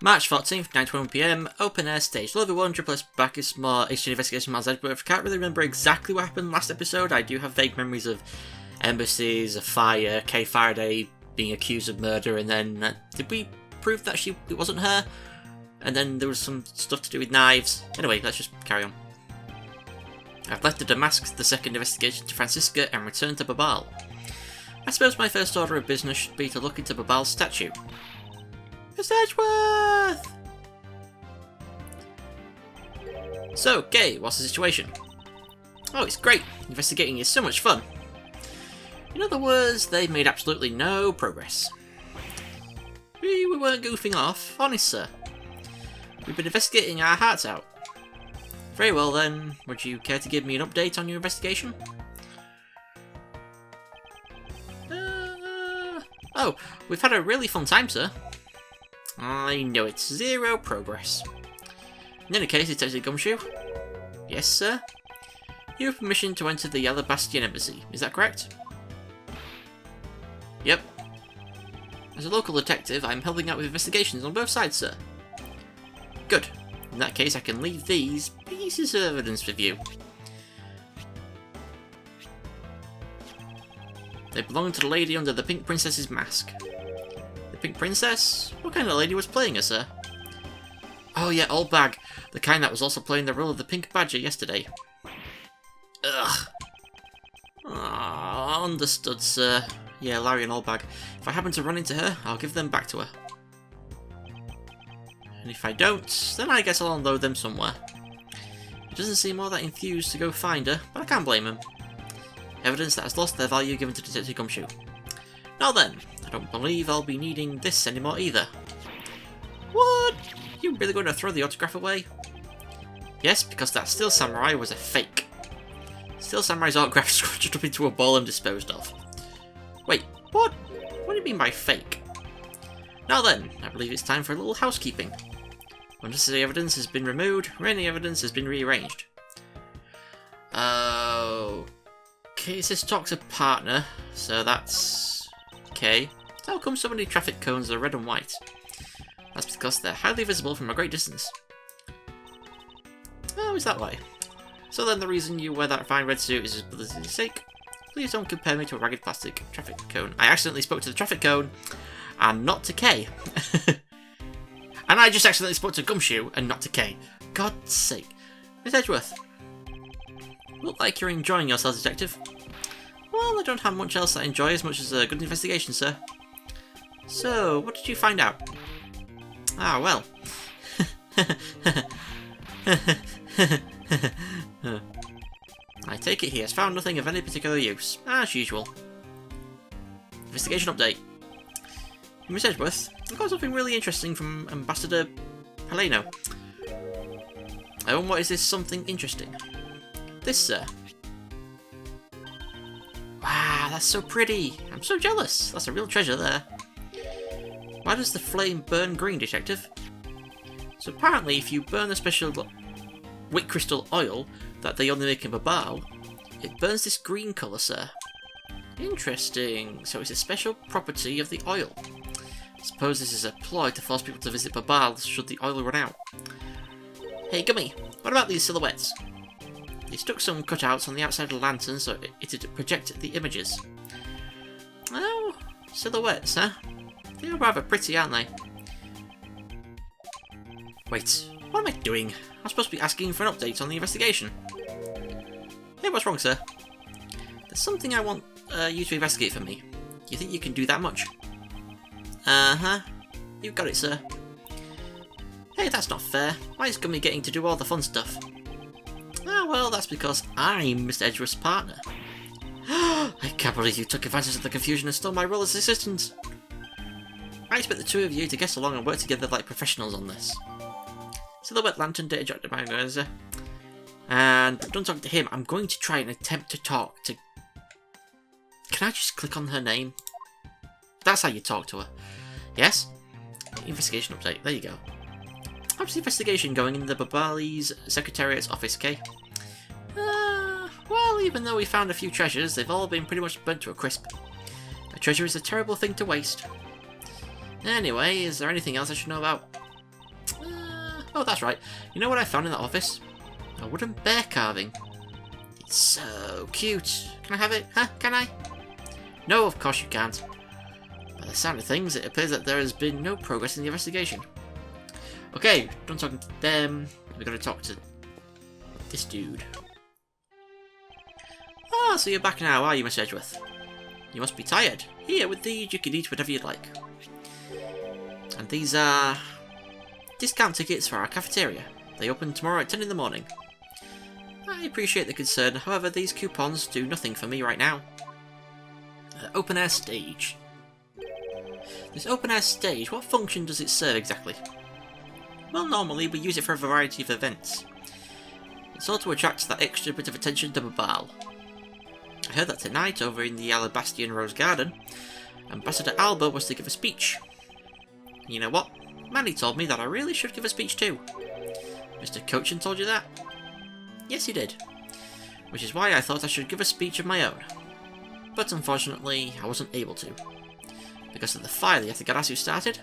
March 14th, 9:21 PM, open air stage. Level 1, triple S back is more exchange investigation miles Edgeworth. Can't really remember exactly what happened last episode. I do have vague memories of embassies, a fire, Kay Faraday being accused of murder, and then did we prove that it wasn't her? And then there was some stuff to do with knives. Anyway, let's just carry on. I've left to Damask the second investigation to Francisca and returned to Babal. I suppose my first order of business should be to look into Babal's statue. It's Edgeworth! So, Gay, what's the situation? Oh, it's great. Investigating is so much fun. In other words, they've made absolutely no progress. We weren't goofing off, honest sir. We've been investigating our hearts out. Very well then, would you care to give me an update on your investigation? Oh, we've had a really fun time, sir. I know it's zero progress. In any case, Detective Gumshoe? Yes, sir? You have permission to enter the Yellow Bastion Embassy, is that correct? Yep. As a local detective, I'm helping out with investigations on both sides, sir. Good. In that case, I can leave these pieces of evidence with you. They belong to the lady under the Pink Princess's mask. The Pink Princess? What kind of lady was playing her, sir? Oh yeah, Old Bag. The kind that was also playing the role of the Pink Badger yesterday. Ugh. Ah, understood, sir. Yeah, Larry and Old Bag. If I happen to run into her, I'll give them back to her. And if I don't, then I guess I'll unload them somewhere. He doesn't seem all that enthused to go find her, but I can't blame him. Evidence that has lost their value given to Detective Gumshoe. Now then, I don't believe I'll be needing this anymore either. What? You really going to throw the autograph away? Yes, because that Steel Samurai was a fake. Steel Samurai's autograph scrunched up into a ball and disposed of. Wait, what? What do you mean by fake? Now then, I believe it's time for a little housekeeping. Unnecessary evidence has been removed, remaining evidence has been rearranged. Okay, it says talk to partner, so that's okay. How come so many traffic cones are red and white? That's because they're highly visible from a great distance. Oh, is that why? So then the reason you wear that fine red suit is for publicity's sake? Please don't compare me to a ragged plastic traffic cone. I accidentally spoke to the traffic cone, and not to Kay. And I just accidentally spoke to Gumshoe, and not to Kay. God's sake. Miss Edgeworth. Look like you're enjoying yourself, Detective. Well, I don't have much else I enjoy as much as a good investigation, sir. So, what did you find out? Ah, well. I take it he has found nothing of any particular use, as usual. Investigation update. Miss Edgeworth, I got something really interesting from Ambassador Paleno. Oh, and what is this something interesting? This, sir. Wow, that's so pretty. I'm so jealous. That's a real treasure there. Why does the flame burn green, Detective? So apparently, if you burn a special wick crystal oil that they only make in Babal, it burns this green colour, sir. Interesting. So it's a special property of the oil. I suppose this is a ploy to force people to visit Babal should the oil run out. Hey, Gummy, what about these silhouettes? They stuck some cutouts on the outside of the lantern so it'd project the images. Oh, silhouettes, huh? They're rather pretty, aren't they? Wait, what am I doing? I'm supposed to be asking for an update on the investigation. Hey, what's wrong, sir? There's something I want you to investigate for me. Do you think you can do that much? Uh-huh. You got it, sir. Hey, that's not fair. Why is Gummy getting to do all the fun stuff? Ah, well, that's because I'm Mr. Edgeworth's partner. I can't believe you took advantage of the confusion and stole my role as assistant. I expect the two of you to get along and work together like professionals on this. Silhouette lantern data dropped to my organizer. And don't talk to him. I'm going to try and attempt to talk to... Can I just click on her name? That's how you talk to her. Yes? Investigation update. There you go. How's the investigation going in the Babali's Secretariat's office, Kay? Well, even though we found a few treasures, they've all been pretty much burnt to a crisp. A treasure is a terrible thing to waste. Anyway, is there anything else I should know about? Oh, that's right. You know what I found in that office? A wooden bear carving. It's so cute. Can I have it? Huh? Can I? No, of course you can't. By the sound of things, it appears that there has been no progress in the investigation. Okay, done talking to them. We've got to talk to this dude. Ah, so you're back now, are you, Miss Edgeworth? You must be tired. Here, with these, you can eat whatever you'd like. And these are discount tickets for our cafeteria. They open tomorrow at 10 in the morning. I appreciate the concern, however, these coupons do nothing for me right now. Open air stage. This open air stage, what function does it serve exactly? Well, normally we use it for a variety of events. It's all to attract that extra bit of attention to Babal. I heard that tonight, over in the Alabastian Rose Garden, Ambassador Alba was to give a speech. You know what? Manny told me that I really should give a speech too. Mr. Cochin told you that? Yes, he did. Which is why I thought I should give a speech of my own. But unfortunately, I wasn't able to. Because of the fire the Yatagarasu started?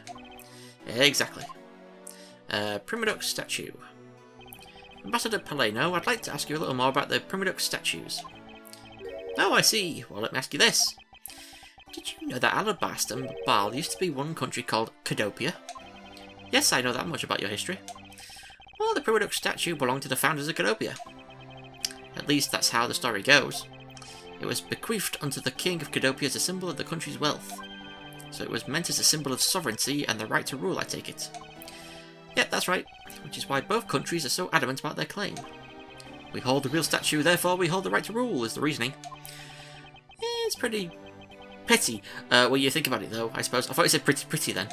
Exactly. Primadux statue. Ambassador Paleno, I'd like to ask you a little more about the Primadux statues. Oh, I see. Well, let me ask you this. Did you know that Alabast and Babal used to be one country called Cadopia? Yes, I know that much about your history. Well, the Primadux statue belonged to the founders of Cadopia. At least that's how the story goes. It was bequeathed unto the king of Cadopia as a symbol of the country's wealth. So it was meant as a symbol of sovereignty and the right to rule, I take it. Yep, that's right, which is why both countries are so adamant about their claim. We hold the real statue, therefore we hold the right to rule, is the reasoning. It's pretty petty, when you think about it though, I suppose. I thought you said pretty then.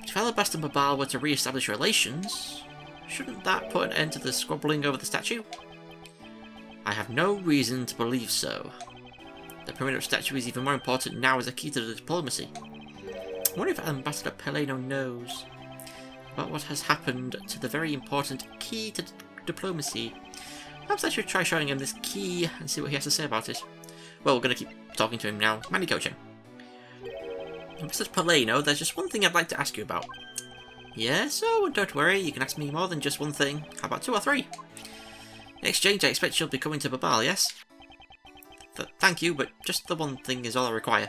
But if Alabast and Babal were to re-establish relations, shouldn't that put an end to the squabbling over the statue? I have no reason to believe so. The Primadux statue is even more important now as a key to the diplomacy. I wonder if Ambassador Paleno knows about what has happened to the very important key to diplomacy. Perhaps I should try showing him this key and see what he has to say about it. Well, we're going to keep talking to him now. Manny Coaching. Ambassador Paleno, there's just one thing I'd like to ask you about. Yes, oh, don't worry, you can ask me more than just one thing. How about 2 or 3? In exchange, I expect you'll be coming to Babal, yes? Thank you, but just the one thing is all I require.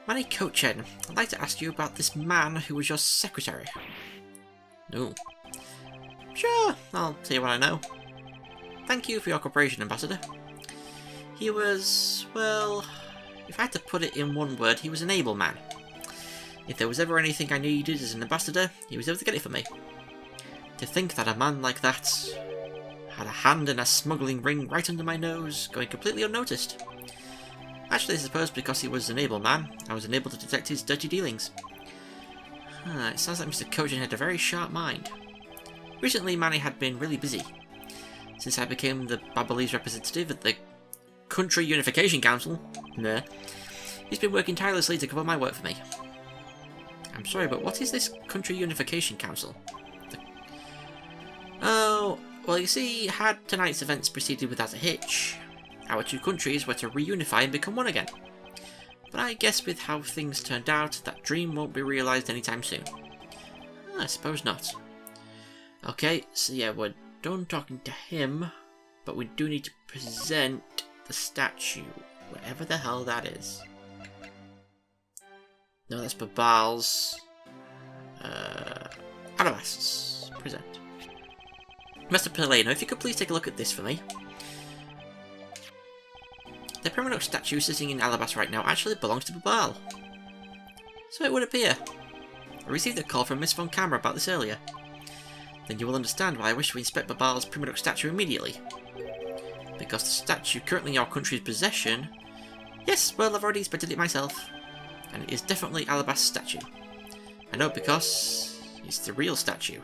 Manny Kochen, I'd like to ask you about this man who was your secretary. No. Sure, I'll tell you what I know. Thank you for your cooperation, Ambassador. He was, well, if I had to put it in one word, he was an able man. If there was ever anything I needed as an ambassador, he was able to get it for me. To think that a man like that had a hand in a smuggling ring right under my nose, going completely unnoticed. Actually, I suppose because he was an able man, I was unable to detect his dirty dealings. It sounds like Mr. Kojin had a very sharp mind. Recently, Manny had been really busy. Since I became the ABLAZE representative at the Country Unification Council, he's been working tirelessly to cover my work for me. I'm sorry, but what is this Country Unification Council? Oh, well, you see, had tonight's events proceeded without a hitch, our 2 countries were to reunify and become one again. But I guess with how things turned out, that dream won't be realised anytime soon. I suppose not. Okay, so yeah, we're done talking to him, but we do need to present the statue, whatever the hell that is. No, that's Babal's. Alabast's. Present. Mr. Paleno, if you could please take a look at this for me. The Primadux statue sitting in Alabast right now actually belongs to Babal. So it would appear. I received a call from Miss Von Camera about this earlier. Then you will understand why I wish to inspect Babal's Primadux statue immediately. Because the statue currently in your country's possession... Yes, well, I've already inspected it myself. And it is definitely Alabast's statue. I know because it's the real statue.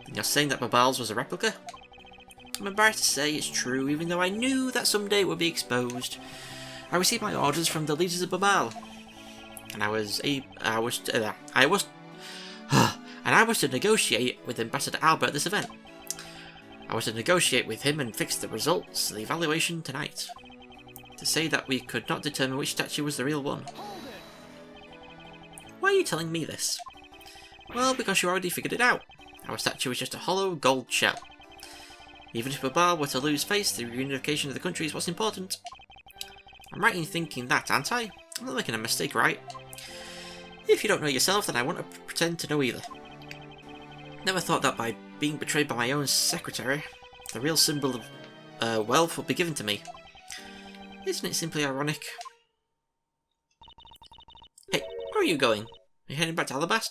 Then you're saying that Babal's was a replica? I'm embarrassed to say it's true, even though I knew that someday it would be exposed. I received my orders from the leaders of Babal, and I was to negotiate with Ambassador Albert at this event. I was to negotiate with him and fix the results of the evaluation tonight. To say that we could not determine which statue was the real one. Why are you telling me this? Well, because you already figured it out. Our statue is just a hollow gold shell. Even if Babal were to lose face, the reunification of the country is what's important. I'm right in thinking that, aren't I? I'm not making a mistake, right? If you don't know yourself, then I won't pretend to know either. Never thought that by being betrayed by my own secretary, the real symbol of wealth would be given to me. Isn't it simply ironic? Hey, where are you going? Are you heading back to Alabast?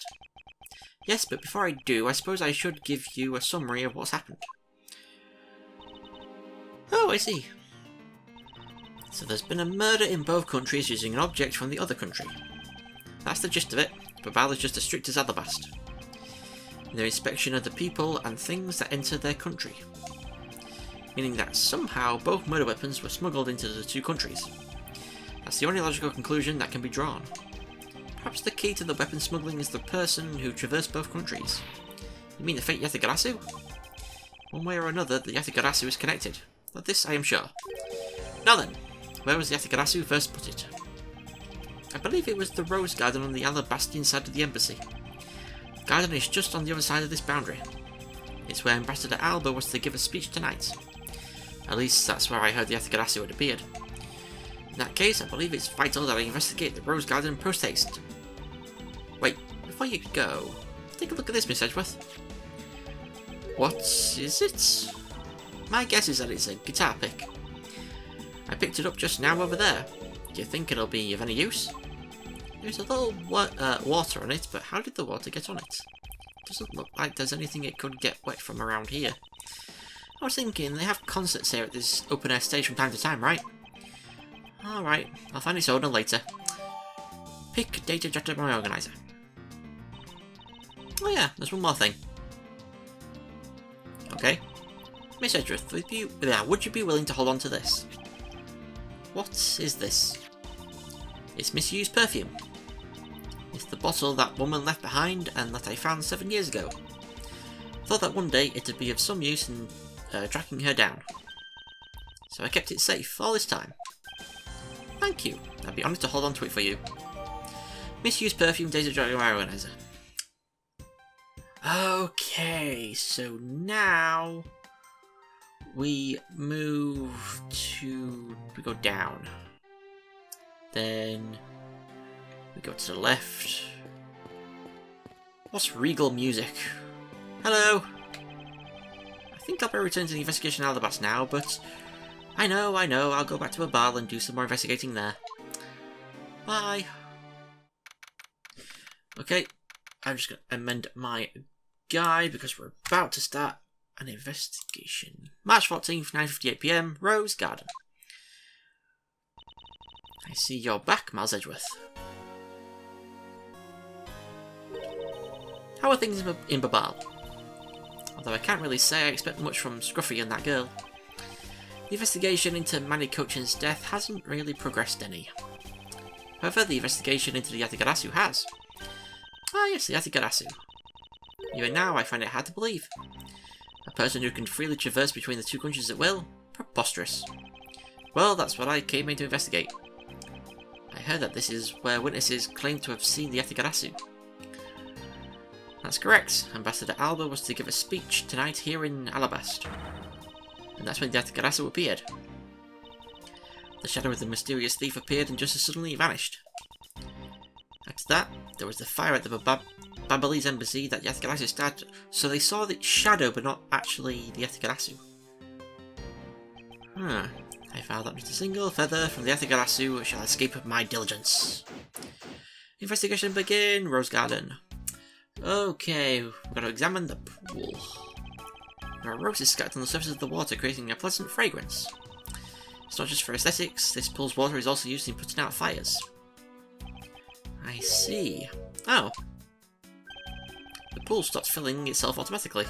Yes, but before I do, I suppose I should give you a summary of what's happened. Oh, I see. So there's been a murder in both countries using an object from the other country. That's the gist of it. Babal is just as strict as Alabast in their inspection of the people and things that enter their country. Meaning that somehow both murder weapons were smuggled into the two countries. That's the only logical conclusion that can be drawn. Perhaps the key to the weapon smuggling is the person who traversed both countries. You mean the fake Yatagarasu? One way or another, the Yatagarasu is connected. Of this I am sure. Now then, where was the Yatagarasu first put? I believe it was the rose garden on the Alabastian side of the embassy. The garden is just on the other side of this boundary. It's where Ambassador Alba was to give a speech tonight. At least that's where I heard the Yatagarasu had appeared. In that case, I believe it's vital that I investigate the rose garden post-haste. Wait, before you go, take a look at this, Miss Edgeworth. What is it? My guess is that it's a guitar pick. I picked it up just now over there. Do you think it'll be of any use? There's a little water on it, but how did the water get on it? Doesn't look like there's anything it could get wet from around here. I was thinking, they have concerts here at this open-air stage from time to time, right? Alright, I'll find its owner later. Pick data jotted by my organizer. Oh yeah, there's one more thing. Okay. Miss Edgeworth, would you be willing to hold on to this? What is this? It's misused perfume. It's the bottle that woman left behind and that I found 7 years ago. Thought that one day it'd be of some use in tracking her down. So I kept it safe all this time. Thank you. I'd be honoured to hold on to it for you. Misused perfume, Daisy Dragon Organizer. Okay, so now we move to... we go down. Then we go to the left. What's regal music? Hello! I think I'll be returning to the investigation in Alabast now, but I know, I'll go back to a bar and do some more investigating there. Bye! Okay, I'm just going to amend my guide because we're about to start an investigation. March 14th, 9:58 PM, Rose Garden. I see you're back, Miles Edgeworth. How are things in Babal? Although I can't really say I expect much from Scruffy and that girl. The investigation into Manikochin's death hasn't really progressed any. However, the investigation into the Yatagarasu has. Ah yes, the Yatagarasu. Even now I find it hard to believe. A person who can freely traverse between the two countries at will? Preposterous. Well, that's what I came in to investigate. I heard that this is where witnesses claim to have seen the Yatagarasu. That's correct. Ambassador Alba was to give a speech tonight here in Alabast. And that's when the Yatagarasu appeared. The shadow of the mysterious thief appeared and just as suddenly vanished. After that, there was the fire at the Babalese embassy that Yatagarasu started, so they saw the shadow but not actually the Yatagarasu. I found that not a single feather from the Yatagarasu shall escape my diligence. Investigation begin, Rose Garden. Okay, we're going to examine the pool. There are roses scattered on the surface of the water, creating a pleasant fragrance. It's not just for aesthetics, this pool's water is also used in putting out fires. I see. Oh. The pool stops filling itself automatically.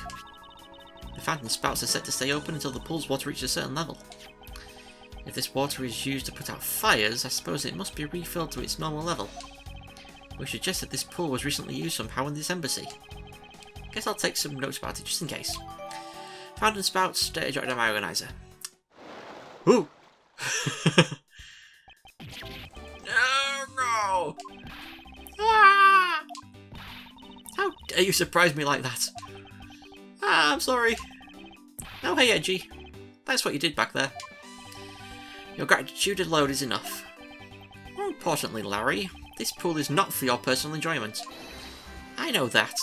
The fountain spouts are set to stay open until the pool's water reaches a certain level. If this water is used to put out fires, I suppose it must be refilled to its normal level. Which suggests that this pool was recently used somehow in this embassy. Guess I'll take some notes about it just in case. Fountain spouts, data jotted on my organizer. Ooh! No! Ah! How dare you surprise me like that? Ah, I'm sorry. Oh, hey, Edgy. That's what you did back there. Your gratitude alone is enough. More importantly, Larry, this pool is not for your personal enjoyment. I know that.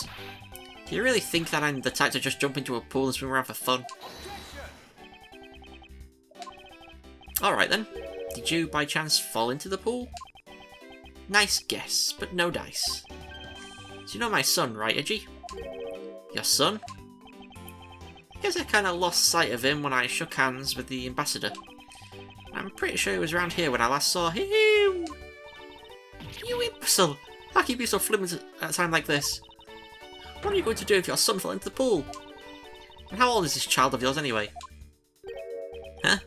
Do you really think that I'm the type to just jump into a pool and swim around for fun? Alright then. Did you, by chance, fall into the pool? Nice guess, but no dice. So you know my son, right, Edgy? Your son? I guess I kinda lost sight of him when I shook hands with the ambassador. I'm pretty sure he was around here when I last saw him. You imbecile! How can you be so flippant at a time like this? What are you going to do if your son fell into the pool? And how old is this child of yours anyway? Huh?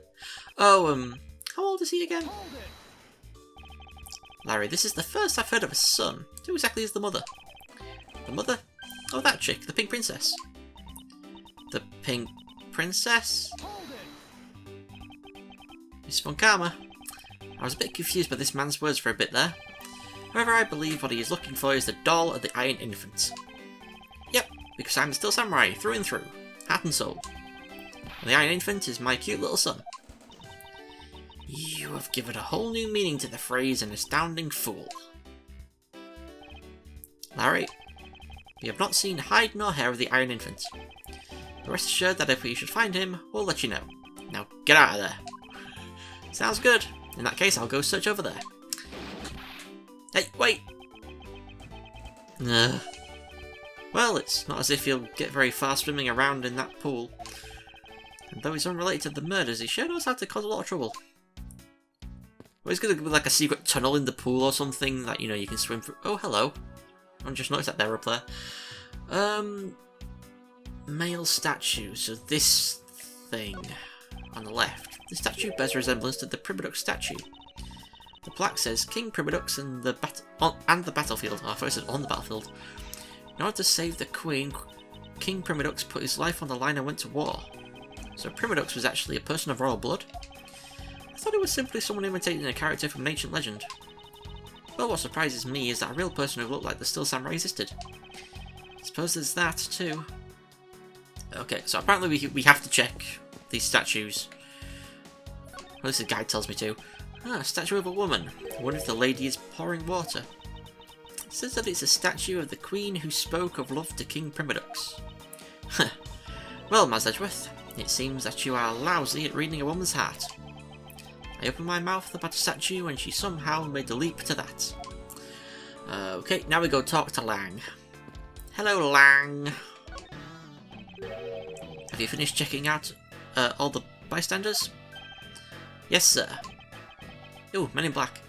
Oh, how old is he again? Larry, this is the first I've heard of a son. Who exactly is the mother? The mother? Oh, that chick, the pink princess. The pink princess? Miss Von Karma. I was a bit confused by this man's words for a bit there. However, I believe what he is looking for is the doll of the Iron Infant. Yep, because I'm still samurai, through and through, heart and soul. And the Iron Infant is my cute little son. You have given a whole new meaning to the phrase an astounding fool. Larry, we have not seen hide nor hair of the Iron Infant. But rest assured that if we should find him, we'll let you know. Now get out of there. Sounds good. In that case, I'll go search over there. Hey, wait! Well, it's not as if he'll get very far swimming around in that pool. And though he's unrelated to the murders, he sure knows how to cause a lot of trouble. Well, he's gonna be like a secret tunnel in the pool or something that, you know, you can swim through. Oh, hello. I just noticed that they're up there. Male statue. So this thing on the left. The statue bears a resemblance to the Primadux statue. The plaque says King Primadux and the battlefield. Oh, I thought it said on the battlefield. In order to save the Queen, King Primadux put his life on the line and went to war. So Primadux was actually a person of royal blood? I thought it was simply someone imitating a character from an ancient legend. Well, what surprises me is that a real person who looked like the still samurai existed. I suppose there's that too. Okay, so apparently we have to check these statues. At least the guide tells me to. Ah, a statue of a woman. I wonder if the lady is pouring water. It says that it's a statue of the queen who spoke of love to King Primadux. Huh. Well, Mas Edgeworth, it seems that you are lousy at reading a woman's heart. I opened my mouth about a statue and she somehow made the leap to that. Okay, now we go talk to Lang. Hello, Lang. Have you finished checking out all the bystanders? Yes, sir. Ooh, Men in Black.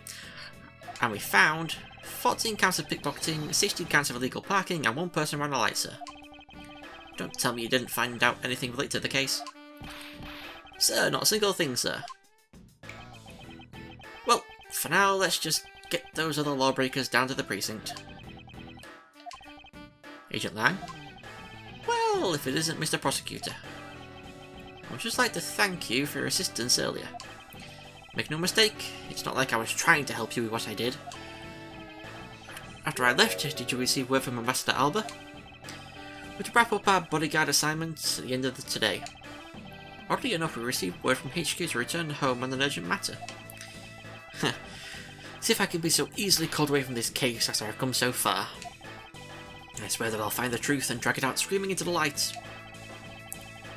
And we found 14 counts of pickpocketing, 16 counts of illegal parking, and 1 person ran a light, sir. Don't tell me you didn't find out anything related to the case. Sir, not a single thing, sir. Well, for now, let's just get those other lawbreakers down to the precinct. Agent Lang? Well, if it isn't Mr. Prosecutor. I would just like to thank you for your assistance earlier. Make no mistake, it's not like I was trying to help you with what I did. After I left, did you receive word from Ambassador Alba? We're to wrap up our bodyguard assignments at the end of today. Oddly enough, we received word from HQ to return home on an urgent matter. See if I can be so easily called away from this case after I've come so far. I swear that I'll find the truth and drag it out screaming into the light.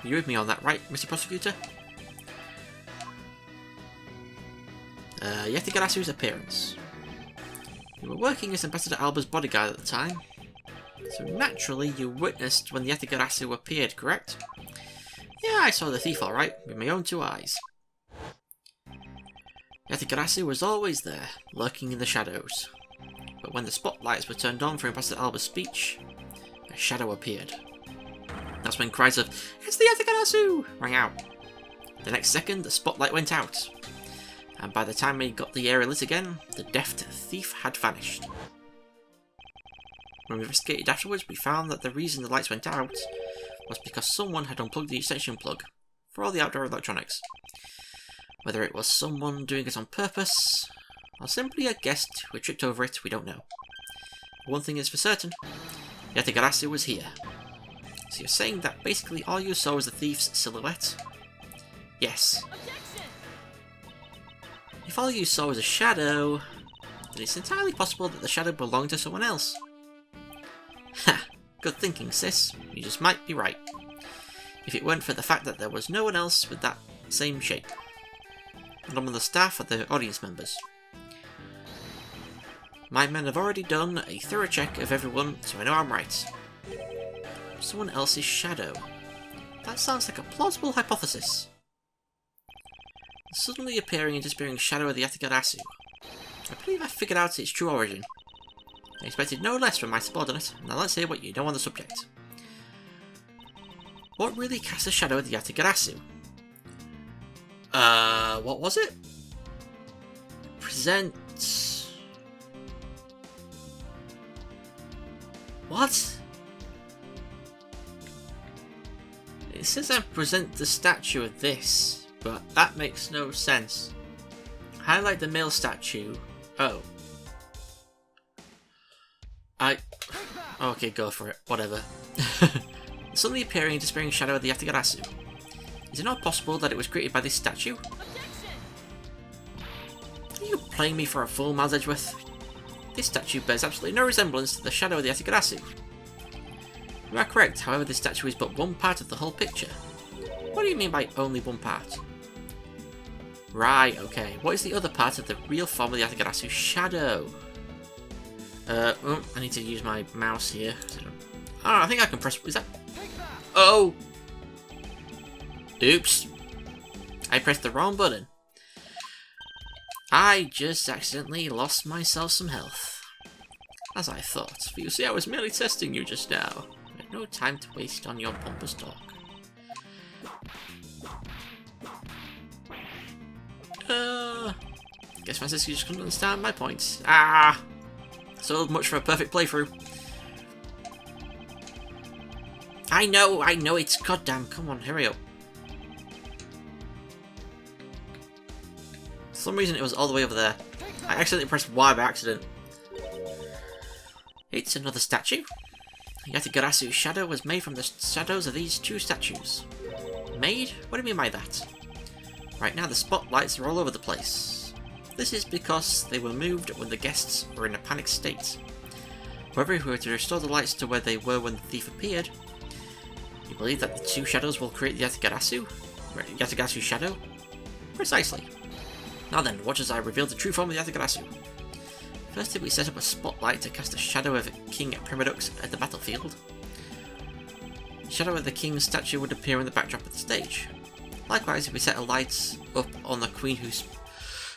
You with me on that, right, Mr. Prosecutor? Yetigarasu's appearance. You were working as Ambassador Alba's bodyguard at the time, so naturally you witnessed when the Yetigarasu appeared, correct? Yeah, I saw the thief alright, with my own 2 eyes. Yetigarasu was always there, lurking in the shadows. But when the spotlights were turned on for Ambassador Alba's speech, a shadow appeared. That's when cries of, "It's the Yetigarasu!" rang out. The next second, the spotlight went out. And by the time we got the area lit again, the deft thief had vanished. When we investigated afterwards, we found that the reason the lights went out was because someone had unplugged the extension plug for all the outdoor electronics. Whether it was someone doing it on purpose, or simply a guest who tripped over it, we don't know. One thing is for certain, Yetigarasu was here. So you're saying that basically all you saw was the thief's silhouette? Yes. If all you saw was a shadow, then it's entirely possible that the shadow belonged to someone else. Ha! Good thinking, sis. You just might be right. If it weren't for the fact that there was no one else with that same shape. None of the staff or the audience members. My men have already done a thorough check of everyone, so I know I'm right. Someone else's shadow. That sounds like a plausible hypothesis. The suddenly appearing and disappearing shadow of the Yatagarasu. I believe I figured out its true origin. I expected no less from my subordinate. Now let's hear what you know on the subject. What really casts a shadow of the Yatagarasu? What was it? Present... What? It says I present the statue of this, but that makes no sense. Highlight the male statue. Oh. Okay, go for it. Whatever. Suddenly appearing and disappearing shadow of the Yatagarasu. Is it not possible that it was created by this statue? Are you playing me for a fool, Miles Edgeworth? This statue bears absolutely no resemblance to the shadow of the Yatagarasu. You are correct, however this statue is but one part of the whole picture. What do you mean by only one part? Right, okay. What is the other part of the real form of the Yatagarasu shadow? I need to use my mouse here. I think I can press... Is that... Oh! Oops. I pressed the wrong button. I just accidentally lost myself some health. As I thought. But you see, I was merely testing you just now. I had no time to waste on your pompous talk. Guess Francisco just couldn't understand my points. Ah! So much for a perfect playthrough. I know, it's goddamn. Come on, hurry up. For some reason it was all the way over there. I accidentally pressed Y by accident. It's another statue. Yatagarasu's shadow was made from the shadows of these two statues. Made? What do you mean by that? Right now the spotlights are all over the place. This is because they were moved when the guests were in a panicked state. However, if we were to restore the lights to where they were when the thief appeared, you believe that the two shadows will create the Yatagarasu shadow? Precisely. Now then, watch as I reveal the true form of the Yatagarasu. Firstly, we set up a spotlight to cast a shadow of King Primadux at the battlefield. The shadow of the king's statue would appear in the backdrop of the stage. Likewise, if we set a light up on the queen who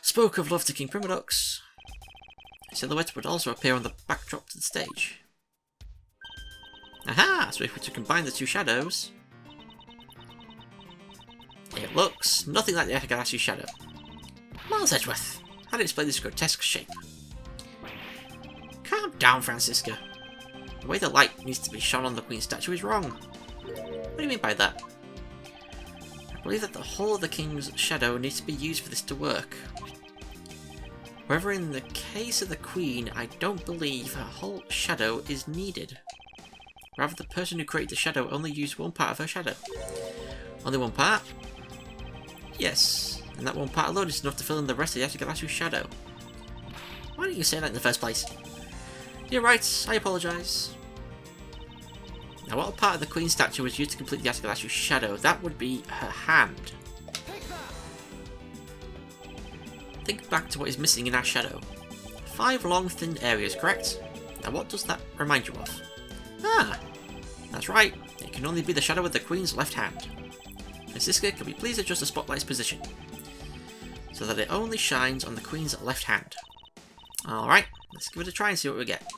spoke of love to King Primadux, a silhouette would also appear on the backdrop to the stage. Aha! So if we were to combine the two shadows, it looks nothing like the Yatagarasu shadow. Miles Edgeworth, how to explain this grotesque shape? Calm down, Francisca. The way the light needs to be shone on the Queen's statue is wrong. What do you mean by that? I believe that the whole of the King's shadow needs to be used for this to work. However, in the case of the Queen, I don't believe her whole shadow is needed. Rather, the person who created the shadow only used one part of her shadow. Only one part? Yes, and that one part alone is enough to fill in the rest of the Yatagarasu shadow. Why didn't you say that in the first place? You're right, I apologise. Now, what part of the Queen's statue was used to complete the Yatagarasu shadow? That would be her hand. Think back to what is missing in our shadow. 5 long, thin areas, correct? Now, what does that remind you of? Ah, that's right. It can only be the shadow of the Queen's left hand. Francisca, can we please adjust the spotlight's position so that it only shines on the Queen's left hand? Alright, let's give it a try and see what we get.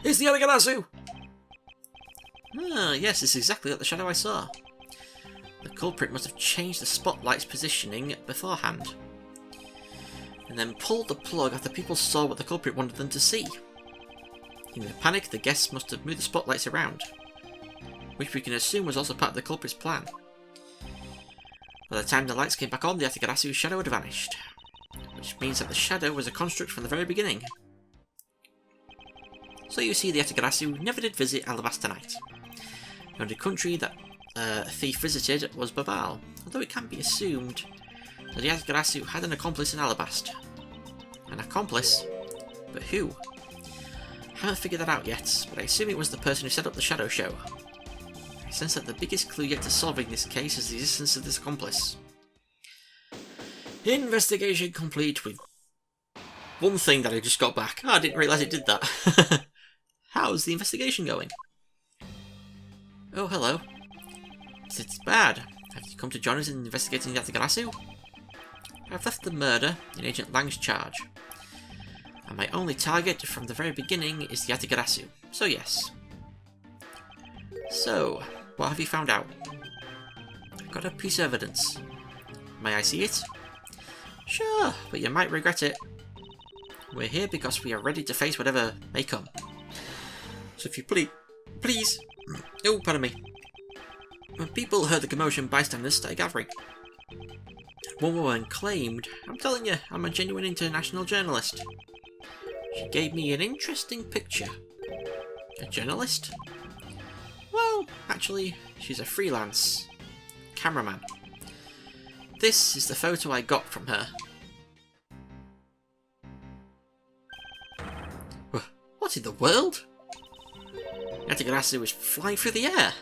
It's the Yatagarasu! Ah, yes, it's exactly like the shadow I saw. The culprit must have changed the spotlight's positioning beforehand, and then pulled the plug after people saw what the culprit wanted them to see. In their panic, the guests must have moved the spotlights around, which we can assume was also part of the culprit's plan. By the time the lights came back on, the Yatagarasu's shadow had vanished, which means that the shadow was a construct from the very beginning. So you see the Yatagarasu never did visit Alabasta Night. The only country that a thief visited was Babal, although it can be assumed that the Yatagarasu had an accomplice in Alabast. An accomplice? But who? I haven't figured that out yet, but I assume it was the person who set up the Shadow Show. I sense that the biggest clue yet to solving this case is the existence of this accomplice. Investigation complete with one thing that I just got back. Oh, I didn't realise it did that. How's the investigation going? Oh, hello. It's bad. Have you come to join us in investigating Yatagarasu? I've left the murder in Agent Lang's charge. And my only target from the very beginning is the Yatagarasu, so yes. So, what have you found out? I've got a piece of evidence. May I see it? Sure, but you might regret it. We're here because we are ready to face whatever may come. So if you please... Oh, pardon me. When people heard the commotion, bystanders started gathering. One woman claimed, I'm telling you, I'm a genuine international journalist. She gave me an interesting picture. A journalist? Well, actually, she's a freelance cameraman. This is the photo I got from her. What in the world? Yatagarasu is flying through the air.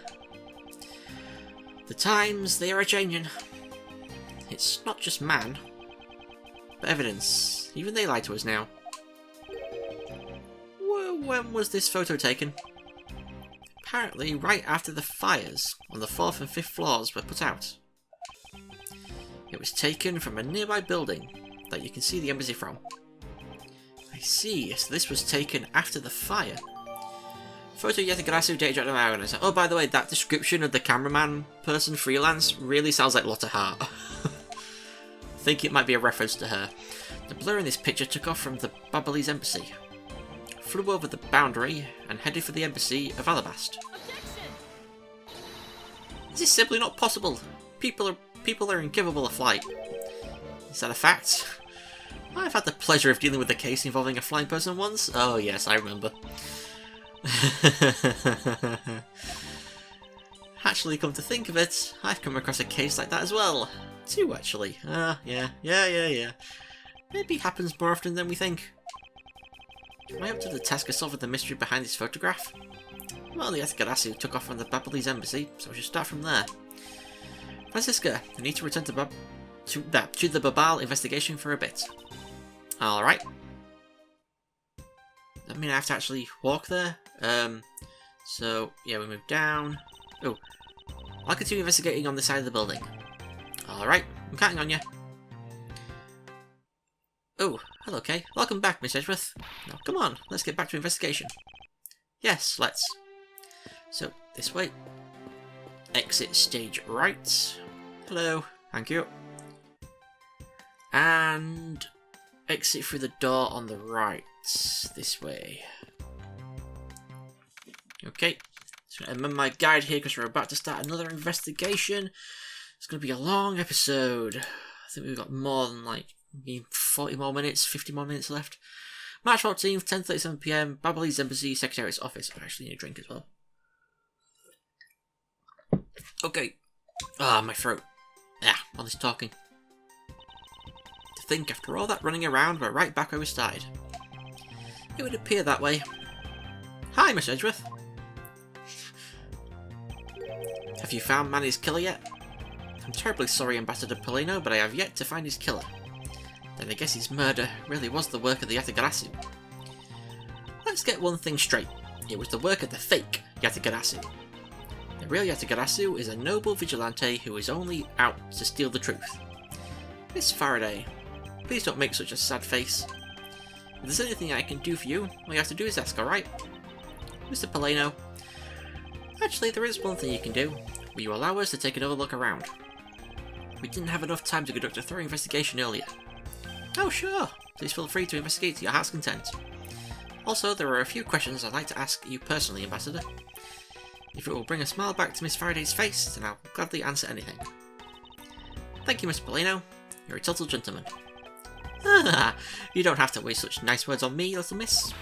The times, they are a-changing. It's not just man, but evidence. Even they lie to us now. When was this photo taken? Apparently right after the fires on the 4th and 5th floors were put out. It was taken from a nearby building that you can see the embassy from. I see, so this was taken after the fire. Photo Yatagarasu date awareness. Oh, by the way, that description of the cameraman person freelance really sounds like Lotta Hart. I think it might be a reference to her. The blur in this picture took off from the Babalese embassy, flew over the boundary, and headed for the embassy of Alabast. This is simply not possible. People are incapable of flight. Is that a fact? I've had the pleasure of dealing with a case involving a flying person once. Oh yes, I remember. Actually, come to think of it, I've come across a case like that as well. Two, actually. Yeah. Maybe it happens more often than we think. Am I up to the task of solving the mystery behind this photograph? Well, the Yatagarasu took off from the Babalese embassy, so I should start from there. Francisca, I need to return to the Babal investigation for a bit. Alright. I mean, I have to actually walk there. So, yeah, we move down. Oh, I'll continue investigating on this side of the building. Alright, I'm counting on you. Oh, hello, Kay. Welcome back, Miss Edgeworth. Now, come on, let's get back to investigation. Yes, let's. So, this way. Exit stage right. Hello, thank you. And exit through the door on the right. This way. Okay, so I'm in my guide here because we're about to start another investigation. It's going to be a long episode. I think we've got more than like 40 more minutes, 50 more minutes left. March 14th, 10:37 PM, Babalese Embassy, Secretariat's Office. I actually need a drink as well. Okay. Ah, my throat. Yeah, all this talking. To think, after all that running around, we're right back where we started. It would appear that way. Hi, Miss Edgeworth. Have you found Manny's killer yet? I'm terribly sorry, Ambassador Polino, but I have yet to find his killer. Then I guess his murder really was the work of the Yatagarasu. Let's get one thing straight. It was the work of the fake Yatagarasu. The real Yatagarasu is a noble vigilante who is only out to steal the truth. Miss Faraday, please don't make such a sad face. If there's anything I can do for you, all you have to do is ask, alright? Mr. Polino, actually there is one thing you can do. Will you allow us to take another look around? We didn't have enough time to conduct a thorough investigation earlier. Oh sure, please feel free to investigate to your heart's content. Also, there are a few questions I'd like to ask you personally, Ambassador. If it will bring a smile back to Miss Faraday's face, then I'll gladly answer anything. Thank you, Mr. Polino. You're a total gentleman. You don't have to waste such nice words on me, little miss.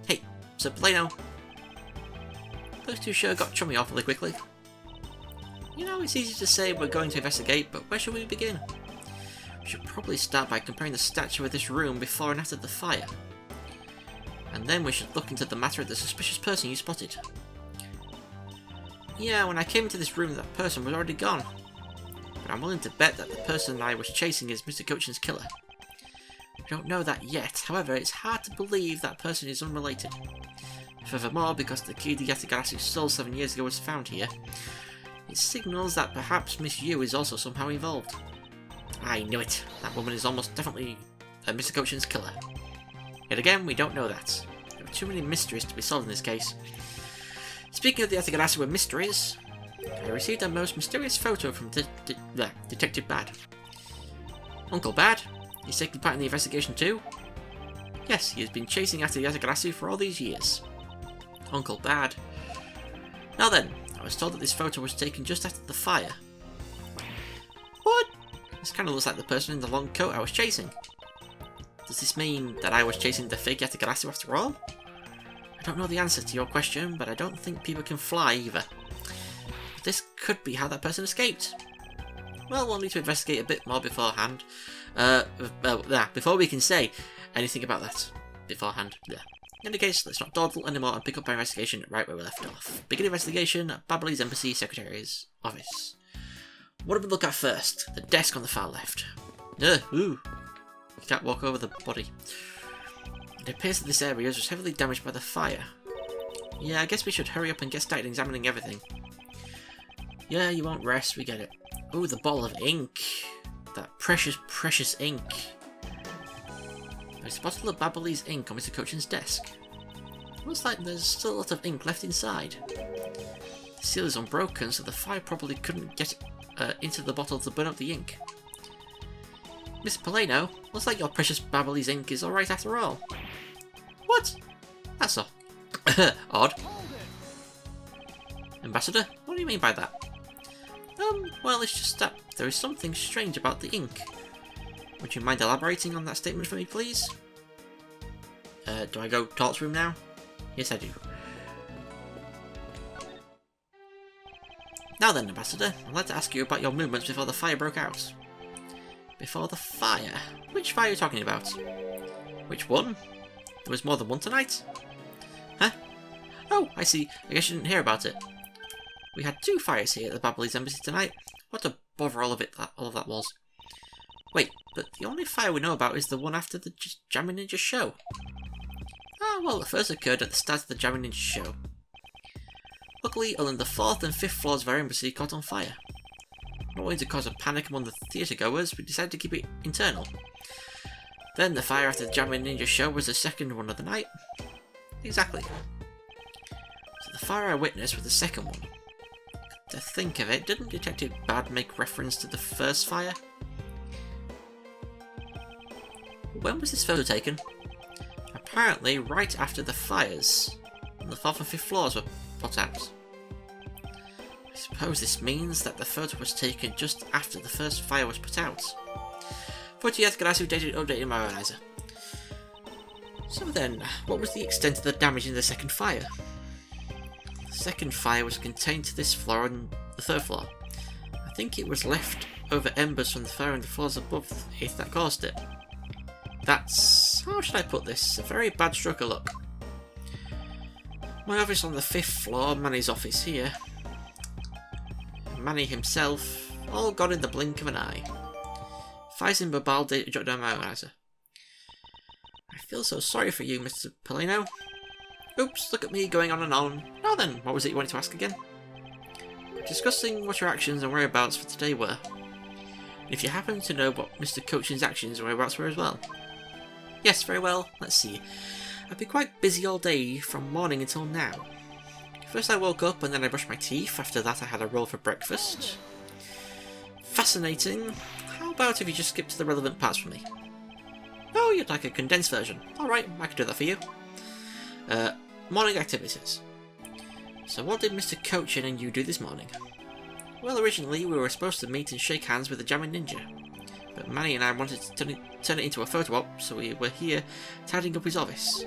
Hey, Sir Plano. Those two sure got chummy awfully quickly. You know, it's easy to say we're going to investigate, but where should we begin? We should probably start by comparing the statue of this room before and after the fire. And then we should look into the matter of the suspicious person you spotted. Yeah, when I came into this room, that person was already gone. But I'm willing to bet that the person I was chasing is Mr. Cochin's killer. We don't know that yet, however, it's hard to believe that person is unrelated. Furthermore, because the key the Yatagarasu stole 7 years ago was found here, it signals that perhaps Miss Yu is also somehow involved. I knew it. That woman is almost definitely Mr. Cochin's killer. Yet again, we don't know that. There are too many mysteries to be solved in this case. Speaking of the Yatagarasu and mysteries, I received a most mysterious photo from Detective Bad. Uncle Bad? He's taking part in the investigation too? Yes, he has been chasing after the Yatagarasu for all these years. Uncle Bad. Now then, I was told that this photo was taken just after the fire. What? This kind of looks like the person in the long coat I was chasing. Does this mean that I was chasing the fake Yatagarasu after all? I don't know the answer to your question, but I don't think people can fly either. This could be how that person escaped. Well, we'll need to investigate a bit more beforehand. Before we can say anything about that. Beforehand. Yeah. In any case, let's not dawdle anymore and pick up our investigation right where we left off. Begin investigation at ABLAZE Embassy Secretary's office. What did we look at first? The desk on the far left. Ooh. You can't walk over the body. It appears that this area was heavily damaged by the fire. Yeah, I guess we should hurry up and get started examining everything. Yeah, you won't rest, we get it. Ooh, the bottle of ink. That precious, precious ink. There's a bottle of ABLAZE ink on Mr. Cochin's desk. Looks like there's still a lot of ink left inside. The seal is unbroken, so the fire probably couldn't get into the bottle to burn up the ink. Mr. Plano, looks like your precious ABLAZE ink is alright after all. What? That's all. Odd. Ambassador, what do you mean by that? Well, it's just that there is something strange about the ink. Would you mind elaborating on that statement for me, please? Do I go Talk's room now? Yes, I do. Now then, Ambassador, I'd like to ask you about your movements before the fire broke out. Before the fire? Which fire are you talking about? Which one? There was more than one tonight? Huh? Oh, I see. I guess you didn't hear about it. We had 2 fires here at the ABLAZE Embassy tonight. What a bother all of that was. Wait, but the only fire we know about is the one after the Jamming Ninja show. Ah, well, the first occurred at the start of the Jamming Ninja show. Luckily, only the 4th and 5th floors of our embassy caught on fire. Not wanting to cause a panic among the theatre goers, we decided to keep it internal. Then the fire after the Jamming Ninja show was the second one of the night. Exactly. So the fire I witnessed was the second one. To think of it, didn't Detective Bad make reference to the first fire? When was this photo taken? Apparently right after the fires, and the 4th and 5th floors were put out. I suppose this means that the photo was taken just after the first fire was put out. Photo Yatagarasu dated update in my analyzer. So then, what was the extent of the damage in the second fire? The second fire was contained to this floor and the 3rd floor. I think it was left over embers from the fire on the floors above if that caused it. That's, how should I put this, a very bad stroke of luck. My office on the 5th floor, Manny's office here, Manny himself, all gone in the blink of an eye. Faizin Babal did jot down my analyzer. I feel so sorry for you, Mr. Plano. Oops, look at me going on and on. Now then, what was it you wanted to ask again? Discussing what your actions and whereabouts for today were. And if you happen to know what Mr. Cochin's actions and whereabouts were as well. Yes, very well. Let's see. I've been quite busy all day, from morning until now. First I woke up and then I brushed my teeth. After that I had a roll for breakfast. Fascinating. How about if you just skip to the relevant parts for me? Oh, you'd like a condensed version. Alright, I can do that for you. Morning activities. So what did Mr. Cochin and you do this morning? Well, originally we were supposed to meet and shake hands with the Jamming Ninja. But Manny and I wanted to turn it into a photo op, so we were here tidying up his office.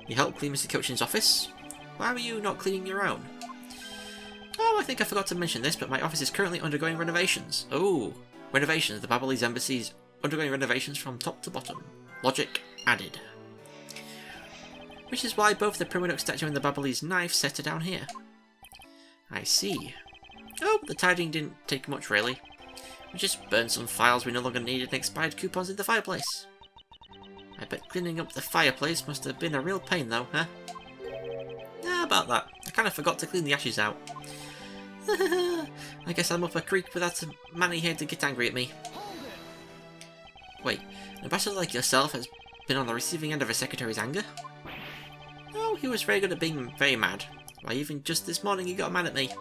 You helped clean Mr. Cochin's office? Why were you not cleaning your own? Oh, I think I forgot to mention this, but my office is currently undergoing renovations. Oh, renovations. The ABLAZE embassy is undergoing renovations from top to bottom. Logic added. Which is why both the Primadux statue and the ABLAZE knife set are down here. I see. Oh, the tidying didn't take much really. We just burned some files we no longer needed and expired coupons in the fireplace. I bet cleaning up the fireplace must have been a real pain though, huh? Yeah, about that. I kind of forgot to clean the ashes out. I guess I'm up a creek without a manny here to get angry at me. Wait, an ambassador like yourself has been on the receiving end of a secretary's anger? Oh, he was very good at being very mad. Why, even just this morning he got mad at me.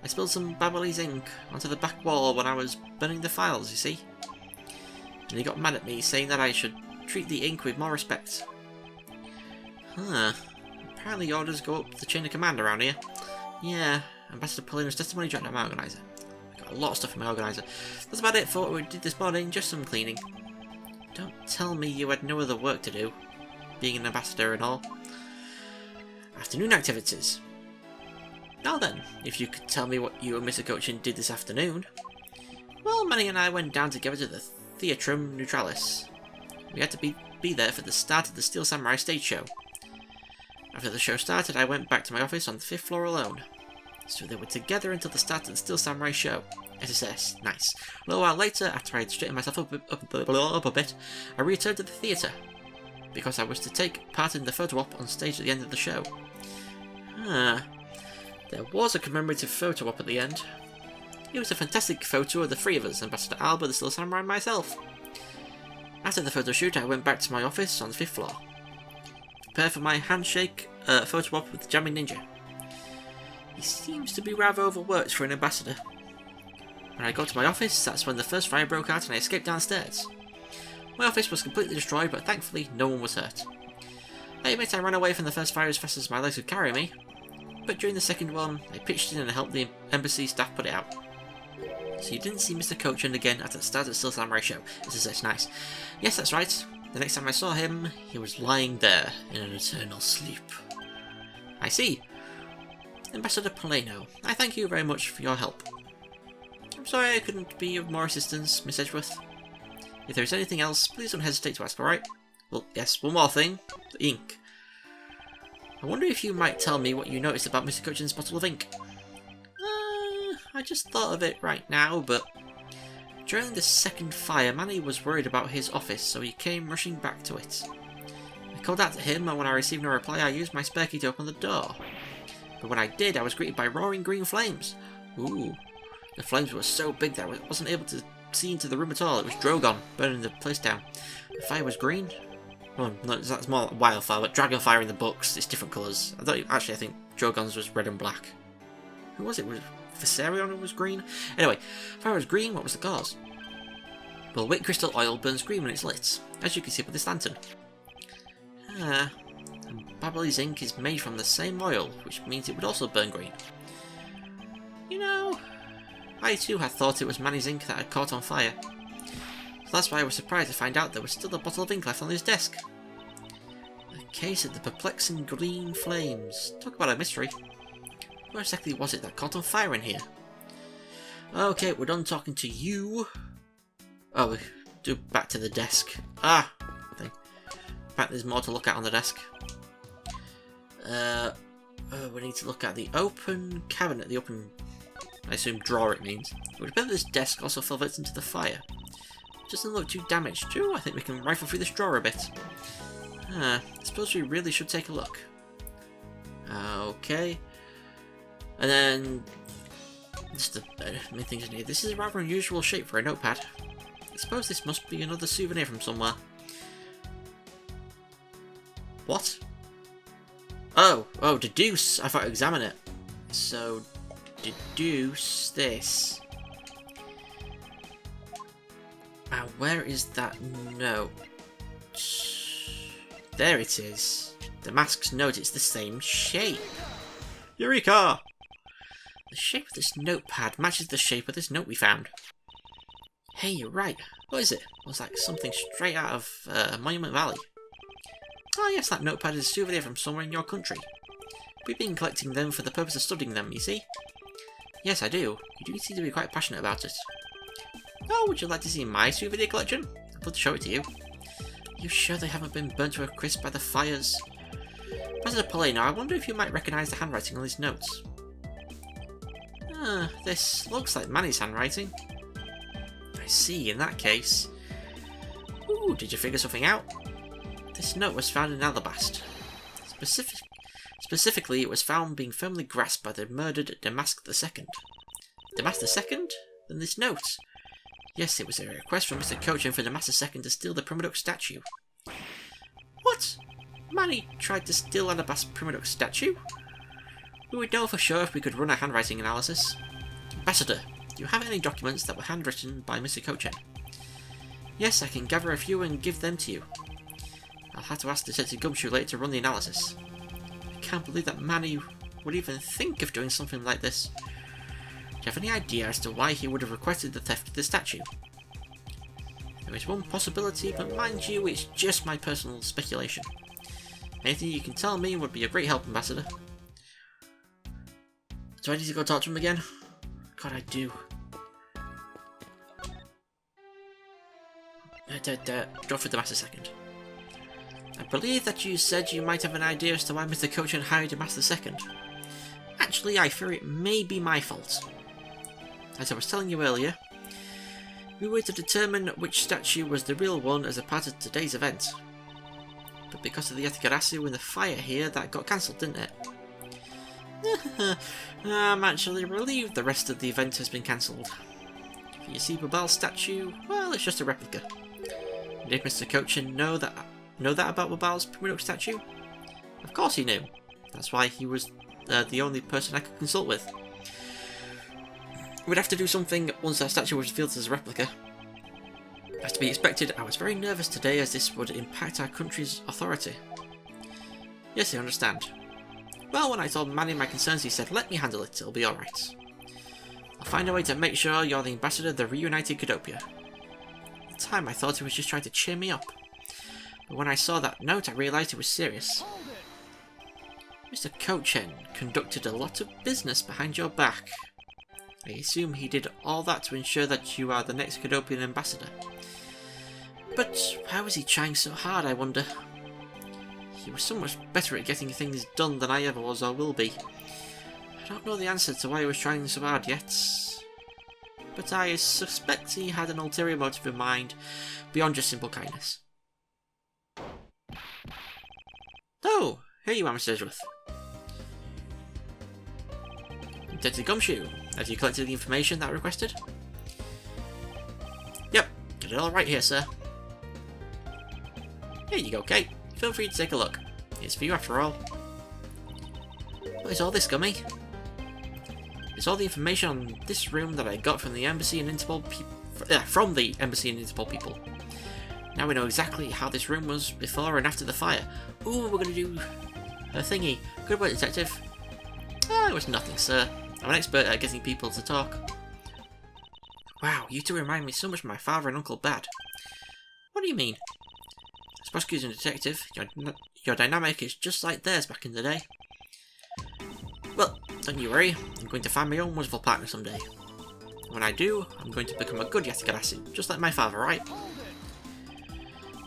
I spilled some ABLAZE ink onto the back wall when I was burning the files, you see. And he got mad at me, saying that I should treat the ink with more respect. Huh. Apparently orders go up the chain of command around here. Yeah, Ambassador Paulina's testimony joined my organiser. I got a lot of stuff in my organiser. That's about it for what we did this morning, just some cleaning. Don't tell me you had no other work to do, being an ambassador and all. Afternoon activities. Now then, if you could tell me what you and Mr. Cochin did this afternoon. Well, Manny and I went down together to the Theatrum Neutralis. We had to be there for the start of the Steel Samurai stage show. After the show started, I went back to my office on the 5th floor alone. So they were together until the start of the Steel Samurai show. SSS, nice. A little while later, after I had straightened myself up a bit, I returned to the theatre, because I was to take part in the photo op on stage at the end of the show. There was a commemorative photo op at the end. It was a fantastic photo of the three of us, Ambassador Alba, the Steel Samurai, and myself. After the photo shoot, I went back to my office on the 5th floor. Prepare for my handshake photo op with the Jamming Ninja. He seems to be rather overworked for an ambassador. When I got to my office, that's when the first fire broke out and I escaped downstairs. My office was completely destroyed, but thankfully no one was hurt. I admit I ran away from the first fire as fast as my legs could carry me, but during the second one, I pitched in and helped the embassy staff put it out. So you didn't see Mr. Cochin again at the start of the Steel Samurai show. This is nice. Yes, that's right. The next time I saw him, he was lying there in an eternal sleep. I see. Ambassador Polino, I thank you very much for your help. I'm sorry I couldn't be of more assistance, Miss Edgeworth. If there is anything else, please don't hesitate to ask, alright? Well, yes, one more thing. The ink. I wonder if you might tell me what you noticed about Mr. Cochin's bottle of ink. I just thought of it right now, but during the second fire, Manny was worried about his office, so he came rushing back to it. I called out to him, and when I received no reply, I used my spare key to open the door. But when I did, I was greeted by roaring green flames. Ooh. The flames were so big that I wasn't able to see into the room at all. It was Drogon, burning the place down. The fire was green? Oh, no, that's more like wildfire, but Dragonfire in the books, it's different colours. I think Drogon's was red and black. Who was it? Was it Viserion who was green? Anyway, fire was green, what was the cause? Well, wick crystal oil burns green when it's lit, as you can see with this lantern. And ABLAZE ink is made from the same oil, which means it would also burn green. You know, I too had thought it was Manny's ink that had caught on fire. So that's why I was surprised to find out there was still a bottle of ink left on his desk. A case of the perplexing green flames. Talk about a mystery. Where exactly was it that caught on fire in here? Okay, we're done talking to you. Oh, we do back to the desk. Thing. Apparently there's more to look at on the desk. We need to look at the open cabinet, the open, I assume, drawer it means. It would appear that this desk also fell victim to the fire. It doesn't look too damaged. Ooh, I think we can rifle through this drawer a bit. I suppose we really should take a look. Okay. And then, just the main things in here. This is a rather unusual shape for a notepad. I suppose this must be another souvenir from somewhere. What? Oh, deduce. I thought examine it. So, deduce this. Where is that note? There it is. The mask's note, it's the same shape. Eureka! The shape of this notepad matches the shape of this note we found. Hey, you're right. What is it? Looks like something straight out of Monument Valley. Ah yes, that notepad is a souvenir from somewhere in your country. We've been collecting them for the purpose of studying them, you see? Yes, I do. You do seem to be quite passionate about it. Oh, would you like to see my souvenir collection? I'd love to show it to you. Are you sure they haven't been burnt to a crisp by the fires? Ambassador Polino, I wonder if you might recognise the handwriting on these notes. This looks like Manny's handwriting. I see, in that case. Ooh, did you figure something out? This note was found in Alabast. Specifically, it was found being firmly grasped by the murdered Damask II. Damask II? Then this note. Yes, it was a request from Mr. Cochin for Damask II to steal the Primadux statue. What? Manny tried to steal Alabast's Primadux statue? We would know for sure if we could run a handwriting analysis. Ambassador, do you have any documents that were handwritten by Mr. Cochin? Yes, I can gather a few and give them to you. I'll have to ask Detective Gumshoe later to run the analysis. I can't believe that Manny would even think of doing something like this. Do you have any idea as to why he would have requested the theft of the statue? There is one possibility, but mind you, it's just my personal speculation. Anything you can tell me would be a great help, Ambassador. Do I need to go talk to him again? God, I do. Drop for the Master II. I believe that you said you might have an idea as to why Mr. Cochin hired a Master II. Actually, I fear it may be my fault. As I was telling you earlier, we were to determine which statue was the real one as a part of today's event. But because of the Yatigarasu and the fire here, that got cancelled, didn't it? I'm actually relieved the rest of the event has been cancelled. If you see Babal's statue, well, it's just a replica. Did Mr. Cochin know that about Babal's Primadux statue? Of course he knew. That's why he was the only person I could consult with. We'd have to do something once that statue was revealed as a replica. As to be expected, I was very nervous today as this would impact our country's authority. Yes, I understand. Well, when I told Manny my concerns, he said, let me handle it, it'll be alright. I'll find a way to make sure you're the ambassador of the reunited Cadopia. At the time, I thought he was just trying to cheer me up. But when I saw that note, I realised it was serious. Mr. Cochin conducted a lot of business behind your back. I assume he did all that to ensure that you are the next Cadopian ambassador. But why was he trying so hard, I wonder? He was so much better at getting things done than I ever was or will be. I don't know the answer to why he was trying so hard yet, but I suspect he had an ulterior motive in mind beyond just simple kindness. Oh, here you are, Mr. Edgeworth. Detective Gumshoe, have you collected the information that I requested? Yep, got it all right here, sir. Here you go, Kate. Feel free to take a look. It's for you after all. What is all this, Gummy? It's all the information on this room that I got from the Embassy and Interpol people. Now we know exactly how this room was before and after the fire. Ooh, we're gonna do a thingy. Good work, detective. Ah, it was nothing, sir. I'm an expert at getting people to talk. Wow, you two remind me so much of my father and Uncle Bad. What do you mean? As prosecutor and detective, your dynamic is just like theirs back in the day. Well, don't you worry, I'm going to find my own wonderful partner someday. When I do, I'm going to become a good Yatigarasu, just like my father, right?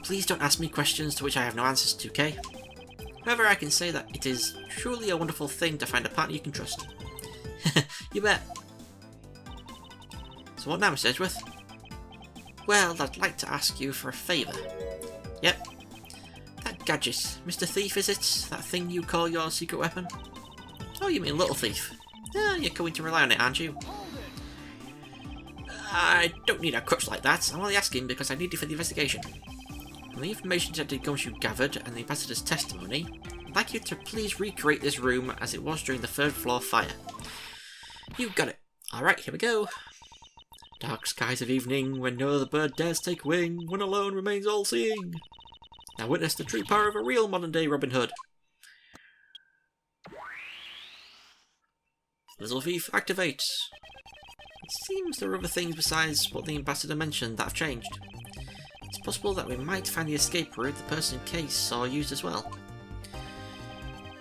Please don't ask me questions to which I have no answers to, Kay. However, I can say that it is truly a wonderful thing to find a partner you can trust. You bet. So what now, Mr. Edgeworth? Well, I'd like to ask you for a favour. Yep. That gadget, Mr. Thief, is it? That thing you call your secret weapon? Oh, you mean Little Thief? Ah, you're going to rely on it, aren't you? I don't need a crutch like that. I'm only asking because I need it for the investigation. From the information Detective Gumshoe gathered and the ambassador's testimony, I'd like you to please recreate this room as it was during the third floor fire. You got it. Alright, here we go. Dark skies of evening, when no other bird dares take wing, one alone remains all-seeing. Now witness the true power of a real modern-day Robin Hood. Little Thief, activate. It seems there are other things besides what the ambassador mentioned that have changed. It's possible that we might find the escape route the person in case saw used as well.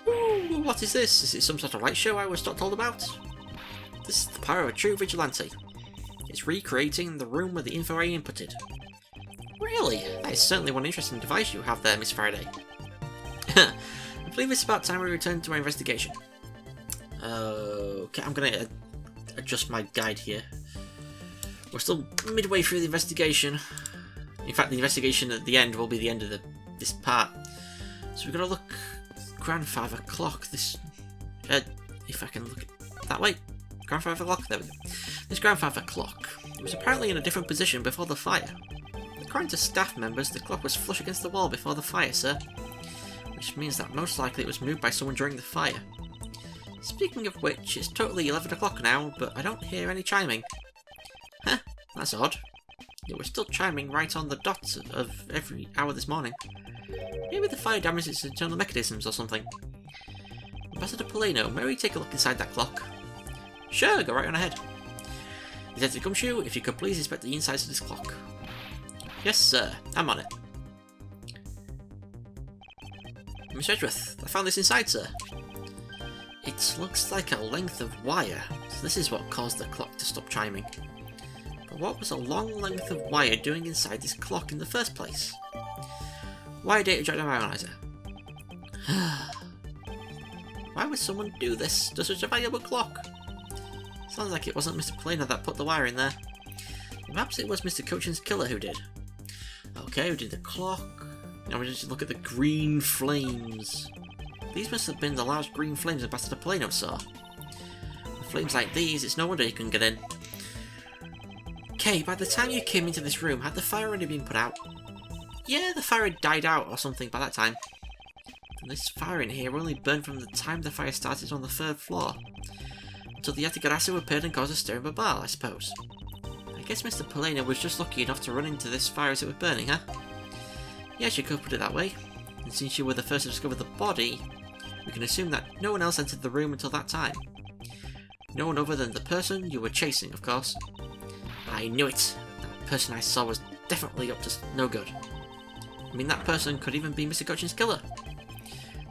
Ooh, what is this? Is it some sort of light show I was not told about? This is the power of a true vigilante. It's recreating the room where the info I inputted. Really? That is certainly one interesting device you have there, Miss Faraday. I believe it's about time we return to my investigation. Okay, I'm gonna adjust my guide here. We're still midway through the investigation. In fact, the investigation at the end will be the end of this part. So we're gonna look grandfather clock. This, if I can look that way, grandfather clock. There we go. This grandfather clock. It was apparently in a different position before the fire. According to staff members, the clock was flush against the wall before the fire, sir. Which means that most likely it was moved by someone during the fire. Speaking of which, it's totally 11 o'clock now, but I don't hear any chiming. Huh, that's odd. It was still chiming right on the dot of every hour this morning. Maybe the fire damaged its internal mechanisms or something. Ambassador Polino, may we take a look inside that clock? Sure, go right on ahead. Detective Gumshoe, if you could please inspect the insides of this clock. Yes, sir. I'm on it. Miss Edgeworth, I found this inside, sir. It looks like a length of wire, so this is what caused the clock to stop chiming. But what was a long length of wire doing inside this clock in the first place? Wire data director analyzer. Why would someone do this to such a valuable clock? Sounds like it wasn't Mr. Polino that put the wire in there. Perhaps it was Mr. Cochin's killer who did. Okay, we did the clock. Now we just look at the green flames. These must have been the large green flames Ambassador Polino saw. With flames like these, it's no wonder you couldn't get in. Okay, by the time you came into this room, had the fire already been put out? Yeah, the fire had died out or something by that time. And this fire in here only burned from the time the fire started on the 3rd floor. Until the Yatagarasu appeared and caused a stir in Babal, I suppose. I guess Mr. Polino was just lucky enough to run into this fire as it was burning, huh? Yes, you could put it that way. And since you were the first to discover the body, we can assume that no one else entered the room until that time. No one other than the person you were chasing, of course. I knew it! That person I saw was definitely up to no good. I mean, that person could even be Mr. Cochin's killer.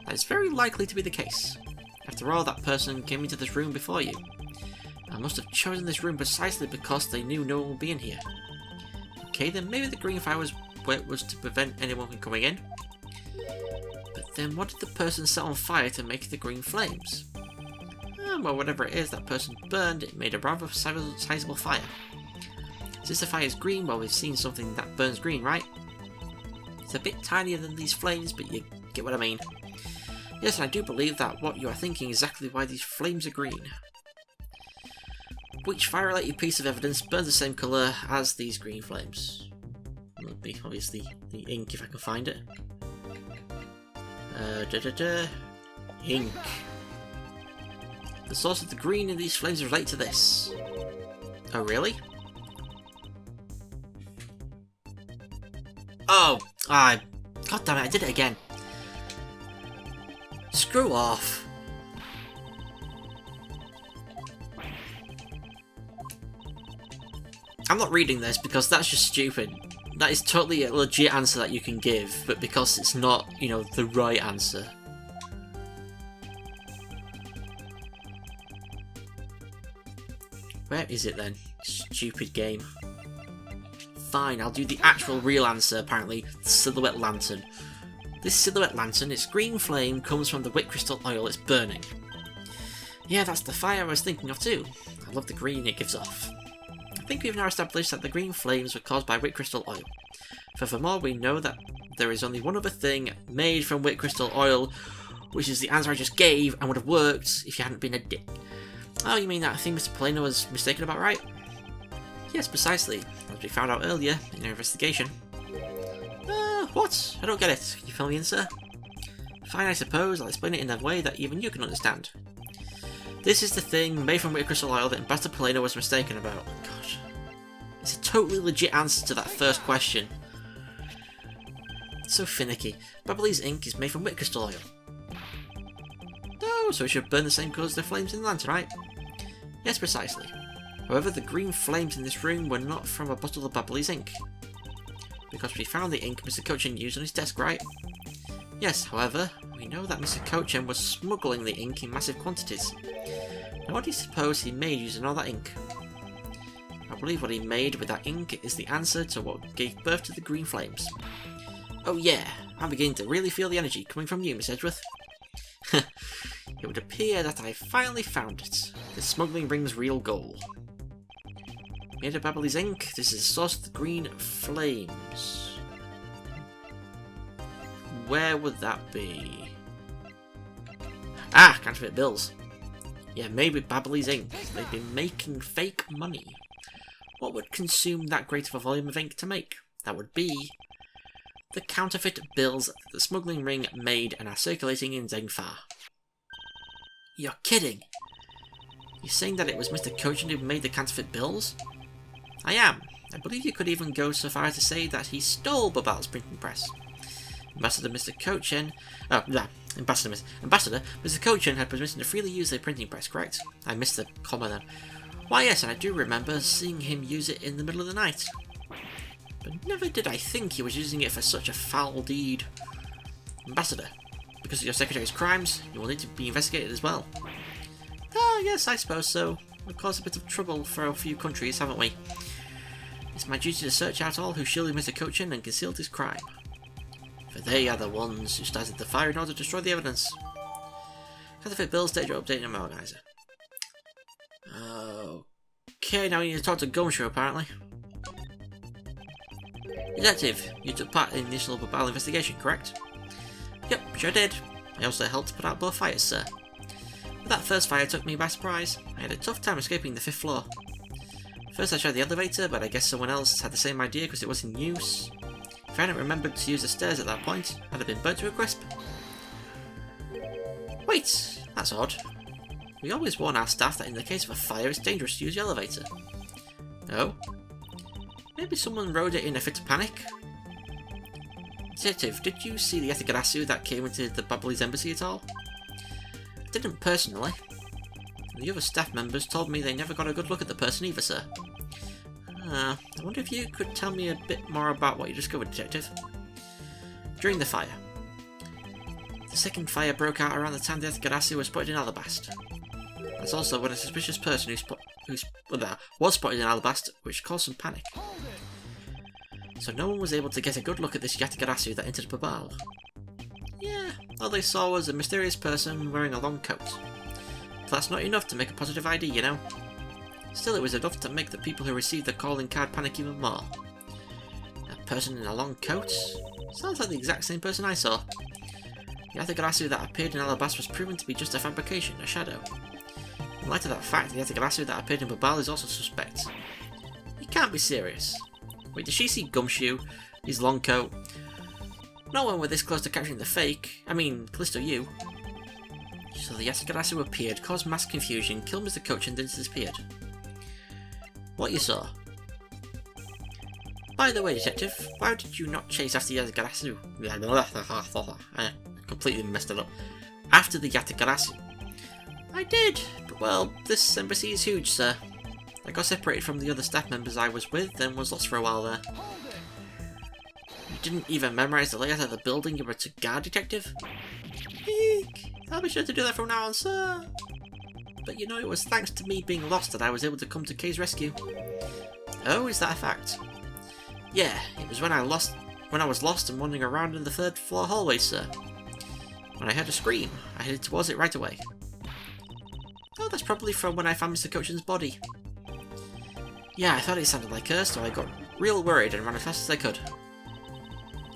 That is very likely to be the case. After all, that person came into this room before you. I must have chosen this room precisely because they knew no one would be in here. Okay, then maybe the green fire was to prevent anyone from coming in. But then what did the person set on fire to make the green flames? Well, whatever it is that person burned, it made a rather sizable fire. Since the fire is green, well, we've seen something that burns green, right? It's a bit tinier than these flames, but you get what I mean. Yes, and I do believe that what you are thinking is exactly why these flames are green. Which fire-related piece of evidence burns the same colour as these green flames? It would be obviously the ink if I can find it. Ink. The source of the green in these flames relate to this. Oh, really? Oh, god damn it, I did it again. Screw off. I'm not reading this because that's just stupid. That is totally a legit answer that you can give, but because it's not, you know, the right answer. Where is it then? Stupid game. Fine, I'll do the actual real answer, apparently. The silhouette lantern. This silhouette lantern, its green flame, comes from the wick crystal oil it's burning. Yeah, that's the fire I was thinking of too. I love the green it gives off. I think we've now established that the green flames were caused by wick crystal oil. Furthermore, we know that there is only one other thing made from wick crystal oil, which is the answer I just gave and would have worked if you hadn't been a dick. Oh, you mean that thing Mr. Polino was mistaken about, right? Yes, precisely, as we found out earlier in our investigation. What? I don't get it. Can you fill me in, sir? Fine, I suppose. I'll explain it in a way that even you can understand. This is the thing made from wick crystal oil that Ambassador Polino was mistaken about. Gosh. It's a totally legit answer to that first question. It's so finicky. ABLAZE ink is made from wick crystal oil. Oh, so it should burn the same colours as the flames in the lantern, right? Yes, precisely. However, the green flames in this room were not from a bottle of ABLAZE ink. because we found the ink Mr. Kochin used on his desk, right? Yes, however, we know that Mr. Kochin was smuggling the ink in massive quantities. Now what do you suppose he made using all that ink? I believe what he made with that ink is the answer to what gave birth to the green flames. Oh yeah, I'm beginning to really feel the energy coming from you, Miss Edgeworth. It would appear that I finally found it. The smuggling ring's real goal. Made of ABLAZE ink, this is the source of the green flames. Where would that be? Ah, counterfeit bills. Yeah, made with ABLAZE ink. They've been making fake money. What would consume that great of a volume of ink to make? That would be the counterfeit bills that the smuggling ring made and are circulating in Zengfar. You're kidding! You're saying that it was Mr. Kochin who made the counterfeit bills? I am. I believe you could even go so far as to say that he stole Babal's printing press. Ambassador Mr. Kochin had permission to freely use their printing press, correct? I missed the comma then. Why yes, and I do remember seeing him use it in the middle of the night. But never did I think he was using it for such a foul deed. Ambassador, because of your secretary's crimes, you will need to be investigated as well. Ah, yes, I suppose so. We've caused a bit of trouble for a few countries, haven't we? It's my duty to search out all who shielded Mr. Kochin and concealed his crime. For they are the ones who started the fire in order to destroy the evidence. Counterfeit bills, data update and organizer. Okay, now we need to talk to Gumshoe, apparently. Detective, you took part in the initial Babal investigation, correct? Yep, sure did. I also helped put out both fires, sir. But that first fire took me by surprise. I had a tough time escaping the 5th floor. First I tried the elevator, but I guess someone else had the same idea because it was in use. If I hadn't remembered to use the stairs at that point, I'd have been burnt to a crisp. Wait, that's odd. We always warn our staff that in the case of a fire it's dangerous to use the elevator. No? Maybe someone rode it in a fit of panic? Detective, did you see the Yatigarasu that came into the Babalese embassy at all? I didn't personally. The other staff members told me they never got a good look at the person either, sir. I wonder if you could tell me a bit more about what you discovered, Detective. During the fire. The second fire broke out around the time the Yatigarasu was spotted in Alabast. That's also when a suspicious person was spotted in Alabast, which caused some panic. So no one was able to get a good look at this Yatigarasu that entered Babal. Yeah, all they saw was a mysterious person wearing a long coat. But that's not enough to make a positive ID, you know. Still, it was enough to make the people who received the calling card panic even more. A person in a long coat? Sounds like the exact same person I saw. The Yatigarasu that appeared in Alabast was proven to be just a fabrication, a shadow. In light of that fact, the Yatigarasu that appeared in Babal is also suspect. You can't be serious. Wait, did she see Gumshoe, his long coat? No one were this close to capturing the fake. I mean, Callisto, you. So the Yatigarasu appeared, caused mass confusion, killed Mr. Kochin, then disappeared. What you saw? By the way, Detective, why did you not chase after the Yatigarasu? I completely messed it up. After the Yatigarasu. I did, but well, this embassy is huge, sir. I got separated from the other staff members I was with, and was lost for a while there. You didn't even memorize the layout of the building you were to guard, Detective? Eek! I'll be sure to do that from now on, sir. But you know, it was thanks to me being lost that I was able to come to Kay's rescue. Oh, is that a fact? Yeah, it was when I was lost and wandering around in the 3rd floor hallway, sir. When I heard a scream, I headed towards it right away. Oh, that's probably from when I found Mr. Kochin's body. Yeah, I thought it sounded like her, so I got real worried and ran as fast as I could.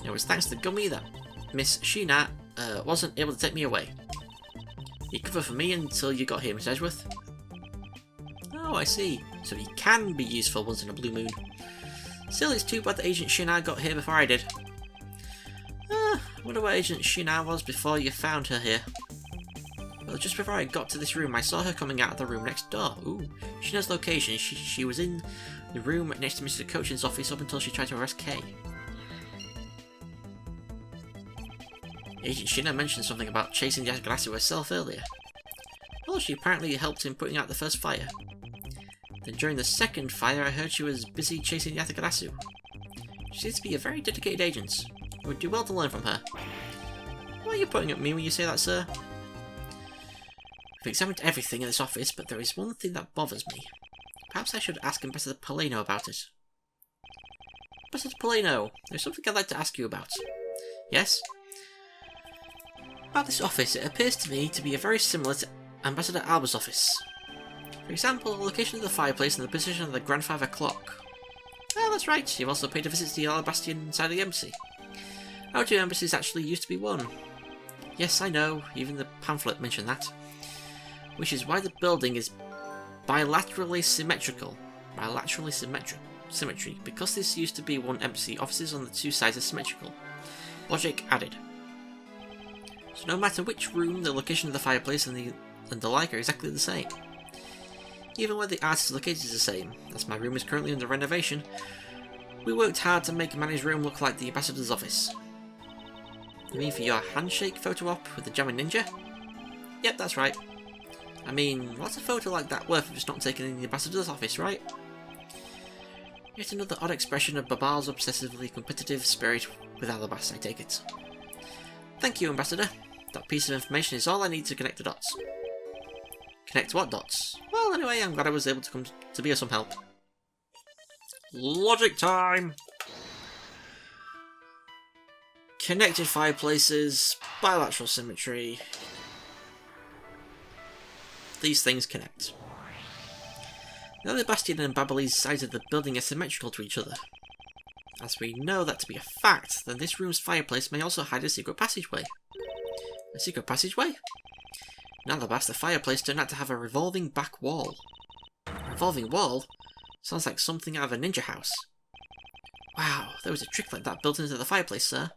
It was thanks to Gummy that Miss shi-na wasn't able to take me away. You covered for me until you got here, Miss Edgeworth. Oh, I see. So he can be useful once in a blue moon. Still, it's too bad that Agent shi-na got here before I did. I wonder where Agent shi-na was before you found her here. Well, just before I got to this room, I saw her coming out of the room next door. Ooh, she knows location. She was in the room next to Mr. Kochin's office up until she tried to arrest Kay. Agent shi-na mentioned something about chasing the Yatigarasu herself earlier. Well, she apparently helped in putting out the first fire. Then during the second fire, I heard she was busy chasing the Yatigarasu. She seems to be a very dedicated agent. You would do well to learn from her. Why are you pointing at me when you say that, sir? I've examined everything in this office, but there is one thing that bothers me. Perhaps I should ask Ambassador Polino about it. Ambassador Polino, there's something I'd like to ask you about. Yes? About this office, it appears to me to be very similar to Ambassador Alba's office. For example, the location of the fireplace and the position of the grandfather clock. Oh, that's right, you've also paid a visit to the Yellow Bastion inside the embassy. Our two embassies actually used to be one. Yes, I know, even the pamphlet mentioned that. Which is why the building is bilaterally symmetrical. Symmetry. Because this used to be one embassy, offices on the two sides are symmetrical. Logic added. So no matter which room, the location of the fireplace and the like are exactly the same. Even where the art is located is the same, as my room is currently under renovation. We worked hard to make Manny's room look like the ambassador's office. You mean for your handshake photo op with the Jamming Ninja? Yep, that's right. I mean, what's a photo like that worth if it's not taken in the ambassador's office, right? Yet another odd expression of Babal's obsessively competitive spirit with Alabas, I take it. Thank you, Ambassador. That piece of information is all I need to connect the dots. Connect what dots? Well, anyway, I'm glad I was able to come to be of some help. Logic time! Connected fireplaces, bilateral symmetry. These things connect. Now the Bastion and ABLAZE sides of the building are symmetrical to each other. As we know that to be a fact, then this room's fireplace may also hide a secret passageway. A secret passageway? In Alabas, the fireplace turned out to have a revolving back wall. A revolving wall? Sounds like something out of a ninja house. Wow, there was a trick like that built into the fireplace, sir.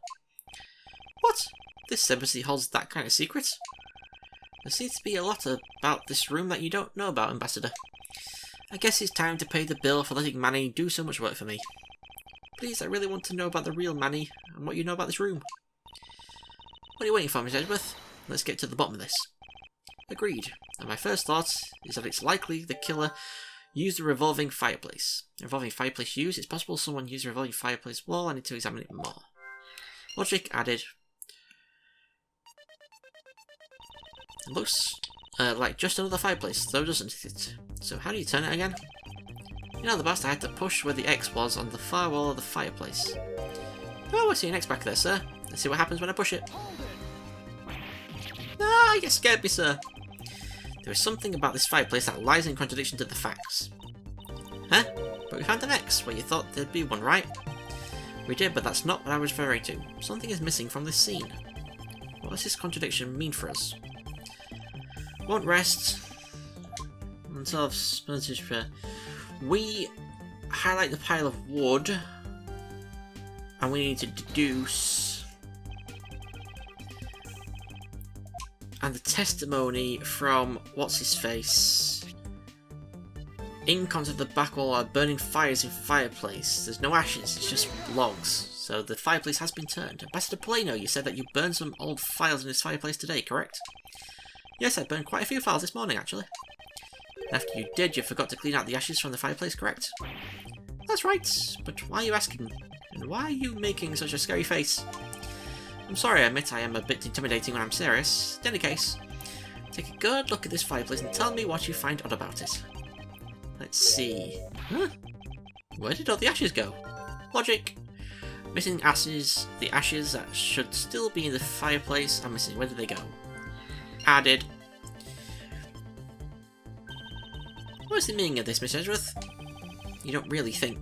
What? This embassy holds that kind of secret? There seems to be a lot about this room that you don't know about, Ambassador. I guess it's time to pay the bill for letting Manny do so much work for me. Please, I really want to know about the real Manny and what you know about this room. What are you waiting for, Miss Edgeworth? Let's get to the bottom of this. Agreed, and my first thought is that it's likely the killer used a revolving fireplace. A revolving fireplace used? It's possible someone used a revolving fireplace wall. I need to examine it more. Logic added. It looks like just another fireplace, though, doesn't it? So how do you turn it again? You know the best, I had to push where the X was on the far wall of the fireplace. Oh, I see an X back there, sir. Let's see what happens when I push it. Ah, you scared me, sir. There is something about this fireplace that lies in contradiction to the facts. Huh? But we found an X where you thought there'd be one, right? We did, but that's not what I was referring to. Something is missing from this scene. What does this contradiction mean for us? Won't rest until I've splintered. We highlight the pile of wood, and we need to deduce. And the testimony from what's-his-face. Ink onto the back wall are burning fires in fireplace. There's no ashes, it's just logs. So the fireplace has been turned. Ambassador Polino, you said that you burned some old files in this fireplace today, correct? Yes, I burned quite a few files this morning, actually. After you did, you forgot to clean out the ashes from the fireplace, correct? That's right, but why are you asking? And why are you making such a scary face? I'm sorry, I admit I am a bit intimidating when I'm serious. In any case, take a good look at this fireplace and tell me what you find odd about it. Let's see. Huh? Where did all the ashes go? Logic. Missing ashes. The ashes that should still be in the fireplace are missing. Where did they go? Added. What's the meaning of this, Miss Edgeworth? You don't really think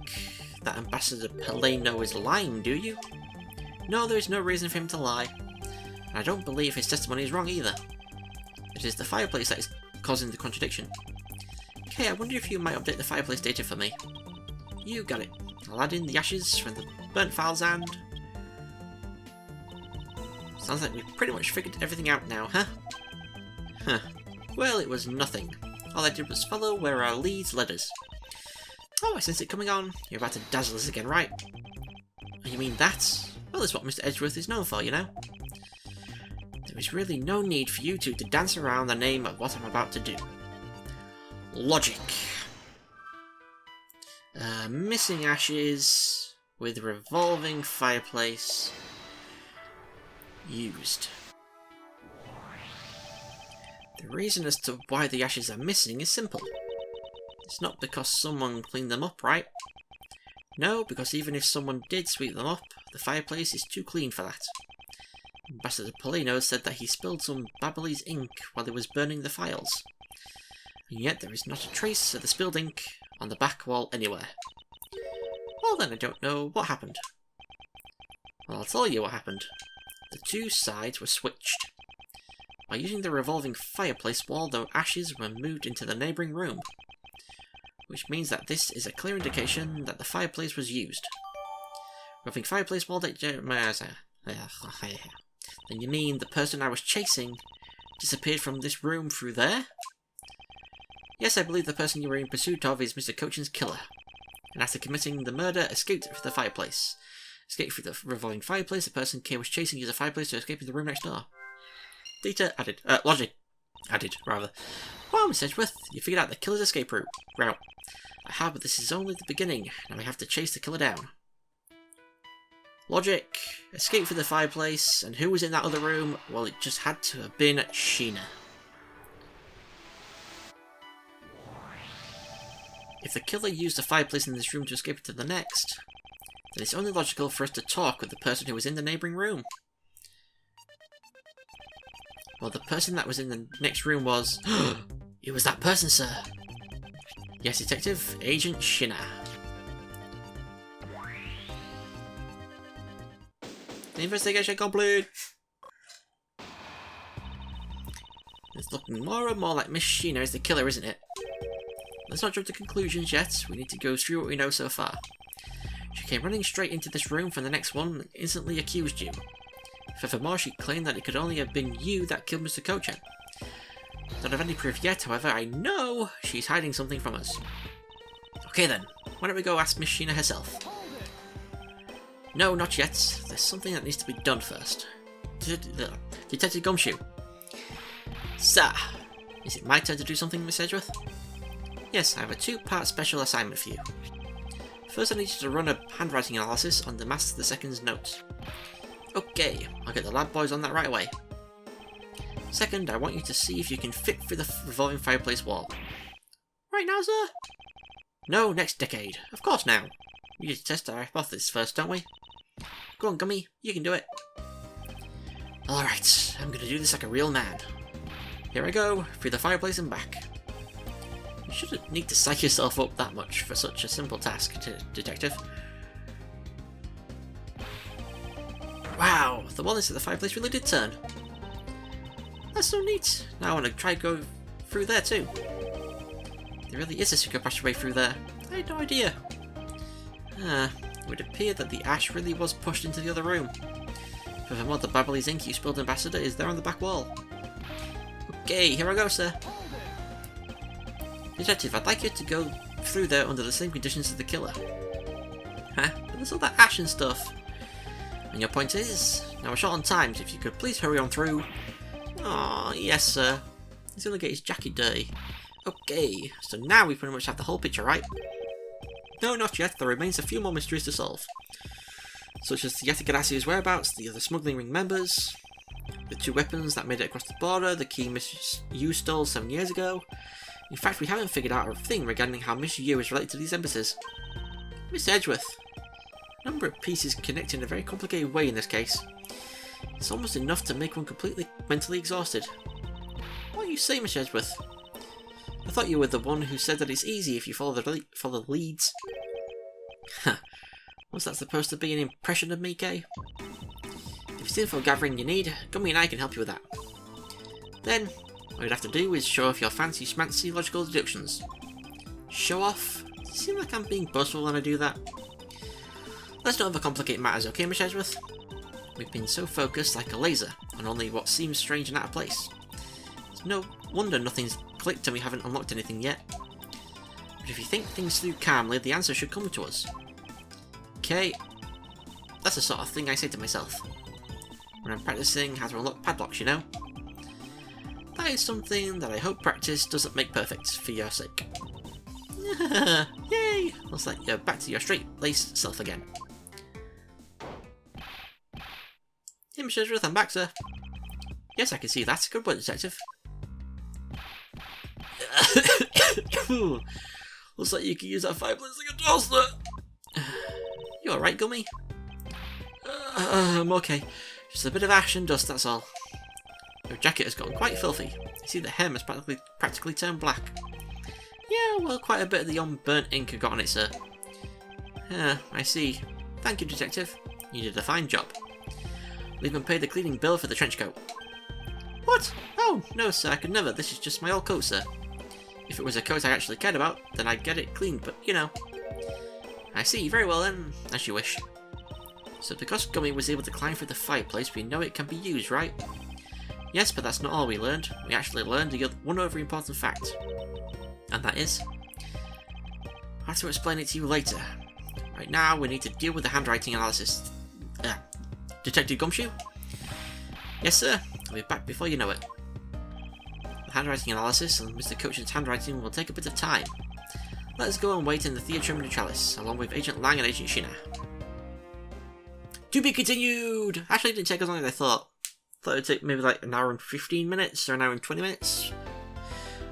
that Ambassador Polino is lying, do you? No, there is no reason for him to lie. And I don't believe his testimony is wrong either. It is the fireplace that is causing the contradiction. Okay, I wonder if you might update the fireplace data for me. You got it. I'll add in the ashes from the burnt files and... Sounds like we've pretty much figured everything out now, huh? Huh. Well, it was nothing. All I did was follow where our leads led us. Oh, I sense it coming on. You're about to dazzle us again, right? You mean that? Well, that's what Mr. Edgeworth is known for, you know? There is really no need for you two to dance around the name of what I'm about to do. Logic. Missing ashes. with revolving fireplace used. The reason as to why the ashes are missing is simple. It's not because someone cleaned them up, right? No, because even if someone did sweep them up, the fireplace is too clean for that. Ambassador Polino said that he spilled some ABLAZE ink while he was burning the files. And yet there is not a trace of the spilled ink on the back wall anywhere. Well then, I don't know what happened. Well, I'll tell you what happened. The two sides were switched. By using the revolving fireplace wall, the ashes were moved into the neighbouring room. Which means that this is a clear indication that the fireplace was used. Revolving fireplace wall that... Then you mean the person I was chasing disappeared from this room through there? Yes, I believe the person you were in pursuit of is Mr. Cochin's killer. And after committing the murder, escaped through the fireplace. Escaped through the revolving fireplace, the person K was chasing used the fireplace to escape into the room next door. Data added. Logic added, rather. Wow, Miss Edgeworth, you figured out the killer's escape route. I have, but this is only the beginning. Now we have to chase the killer down. Logic. Escape through the fireplace, and who was in that other room? Well, it just had to have been shi-na. If the killer used the fireplace in this room to escape into the next, then it's only logical for us to talk with the person who was in the neighbouring room. Well, the person that was in the next room was... It was that person, sir! Yes, Detective, Agent shi-na. Investigation complete! It's looking more and more like Miss shi-na is the killer, isn't it? Let's not jump to conclusions yet, we need to go through what we know so far. She came running straight into this room from the next one and instantly accused you. Furthermore, she claimed that it could only have been you that killed Mr. Cochin. Don't have any proof yet, however, I know she's hiding something from us. Okay then, why don't we go ask Miss shi-na herself? No, not yet. There's something that needs to be done first. Detective Gumshoe. Sir, is it my turn to do something, Miss Edgeworth? Yes, I have a two-part special assignment for you. First, I need you to run a handwriting analysis on the Master II's notes. Okay, I'll get the lab boys on that right away. Second, I want you to see if you can fit through the revolving fireplace wall. Right now, sir? No, next decade. Of course now. We need to test our hypothesis first, don't we? Go on, Gummy, you can do it. Alright, I'm gonna do this like a real man. Here I go, through the fireplace and back. You shouldn't need to psych yourself up that much for such a simple task, Detective. Wow, the wall next to the fireplace really did turn. That's so neat. Now I want to try to go through there too. There really is a secret passageway through there. I had no idea. It would appear that the ash really was pushed into the other room. Furthermore, the ABLAZE ink you spilled, Ambassador, is there on the back wall. Okay, here I go, sir. Detective, I'd like you to go through there under the same conditions as the killer. Huh? But there's all that ash and stuff. And your point is, now we're short on time, so if you could please hurry on through. Oh, yes, sir. He's gonna get his jacket dirty. Okay, so now we pretty much have the whole picture, right? No, not yet. There remains a few more mysteries to solve. Such as the Yatagadasi's whereabouts, the other smuggling ring members, the two weapons that made it across the border, the key Miss Yu stole 7 years ago. In fact, we haven't figured out a thing regarding how Miss Yu is related to these embassies. Miss Edgeworth. A number of pieces connect in a very complicated way in this case. It's almost enough to make one completely mentally exhausted. What do you say, Miss Edgeworth? I thought you were the one who said that it's easy if you follow the leads. Huh. Was that supposed to be an impression of me, Kay? If it's info gathering you need, Gummy and I can help you with that. Then, what you'd have to do is show off your fancy schmancy logical deductions. Show off? Does it seem like I'm being boastful when I do that? Let's not overcomplicate matters, okay, Miss Edgeworth? We've been so focused like a laser on only what seems strange and out of place. It's no wonder nothing's clicked and we haven't unlocked anything yet. But if you think things through calmly, the answer should come to us. Okay, that's the sort of thing I say to myself when I'm practicing how to unlock padlocks, you know? That is something that I hope practice doesn't make perfect, for your sake. Yay! Looks like you're back to your straight-laced self again. Hey, Mr. Edgeworth, I'm back, sir. Yes, I can see that. Good work, detective. Looks like you can use that fireplace like a toaster. You alright, Gummy? I'm okay. Just a bit of ash and dust, that's all. Your jacket has gotten quite filthy. You see the hem has practically turned black. Yeah, well, quite a bit of the unburnt ink had got on it, sir. I see. Thank you, detective. You did a fine job. I'll even pay the cleaning bill for the trench coat. What? Oh, no, sir, I could never. This is just my old coat, sir. If it was a coat I actually cared about, then I'd get it cleaned, but, you know. I see. Very well, then. As you wish. So because Gummy was able to climb through the fireplace, we know it can be used, right? Yes, but that's not all we learned. We actually learned one other important fact. And that is... I'll have to explain it to you later. Right now, we need to deal with the handwriting analysis. Detective Gumshoe? Yes, sir. I'll be back before you know it. The handwriting analysis and Mr. Coach's handwriting will take a bit of time. Let us go and wait in the Theatrum Neutralis, along with Agent Lang and Agent shi-na. To be continued! Actually, it didn't take as long as I thought. I thought it would take maybe like an hour and 15 minutes or an hour and 20 minutes.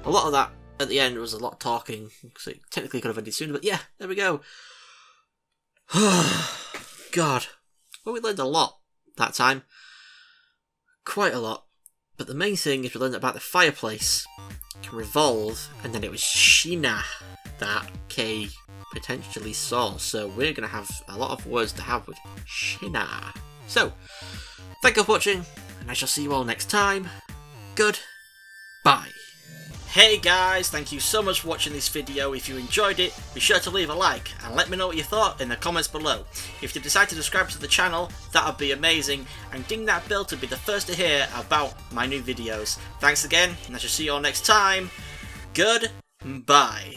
A lot of that at the end was a lot of talking, so it technically could have ended sooner, but yeah, there we go. God. Well, we learned a lot that time. Quite a lot. But the main thing is we learned about the fireplace can revolve, and then it was shi-na that Kay potentially saw. So we're going to have a lot of words to have with shi-na. So, thank you for watching, and I shall see you all next time. Goodbye. Hey guys, thank you so much for watching this video. If you enjoyed it, be sure to leave a like and let me know what you thought in the comments below. If you decide to subscribe to the channel, that would be amazing, and ding that bell to be the first to hear about my new videos. Thanks again, and I shall see you all next time. Goodbye.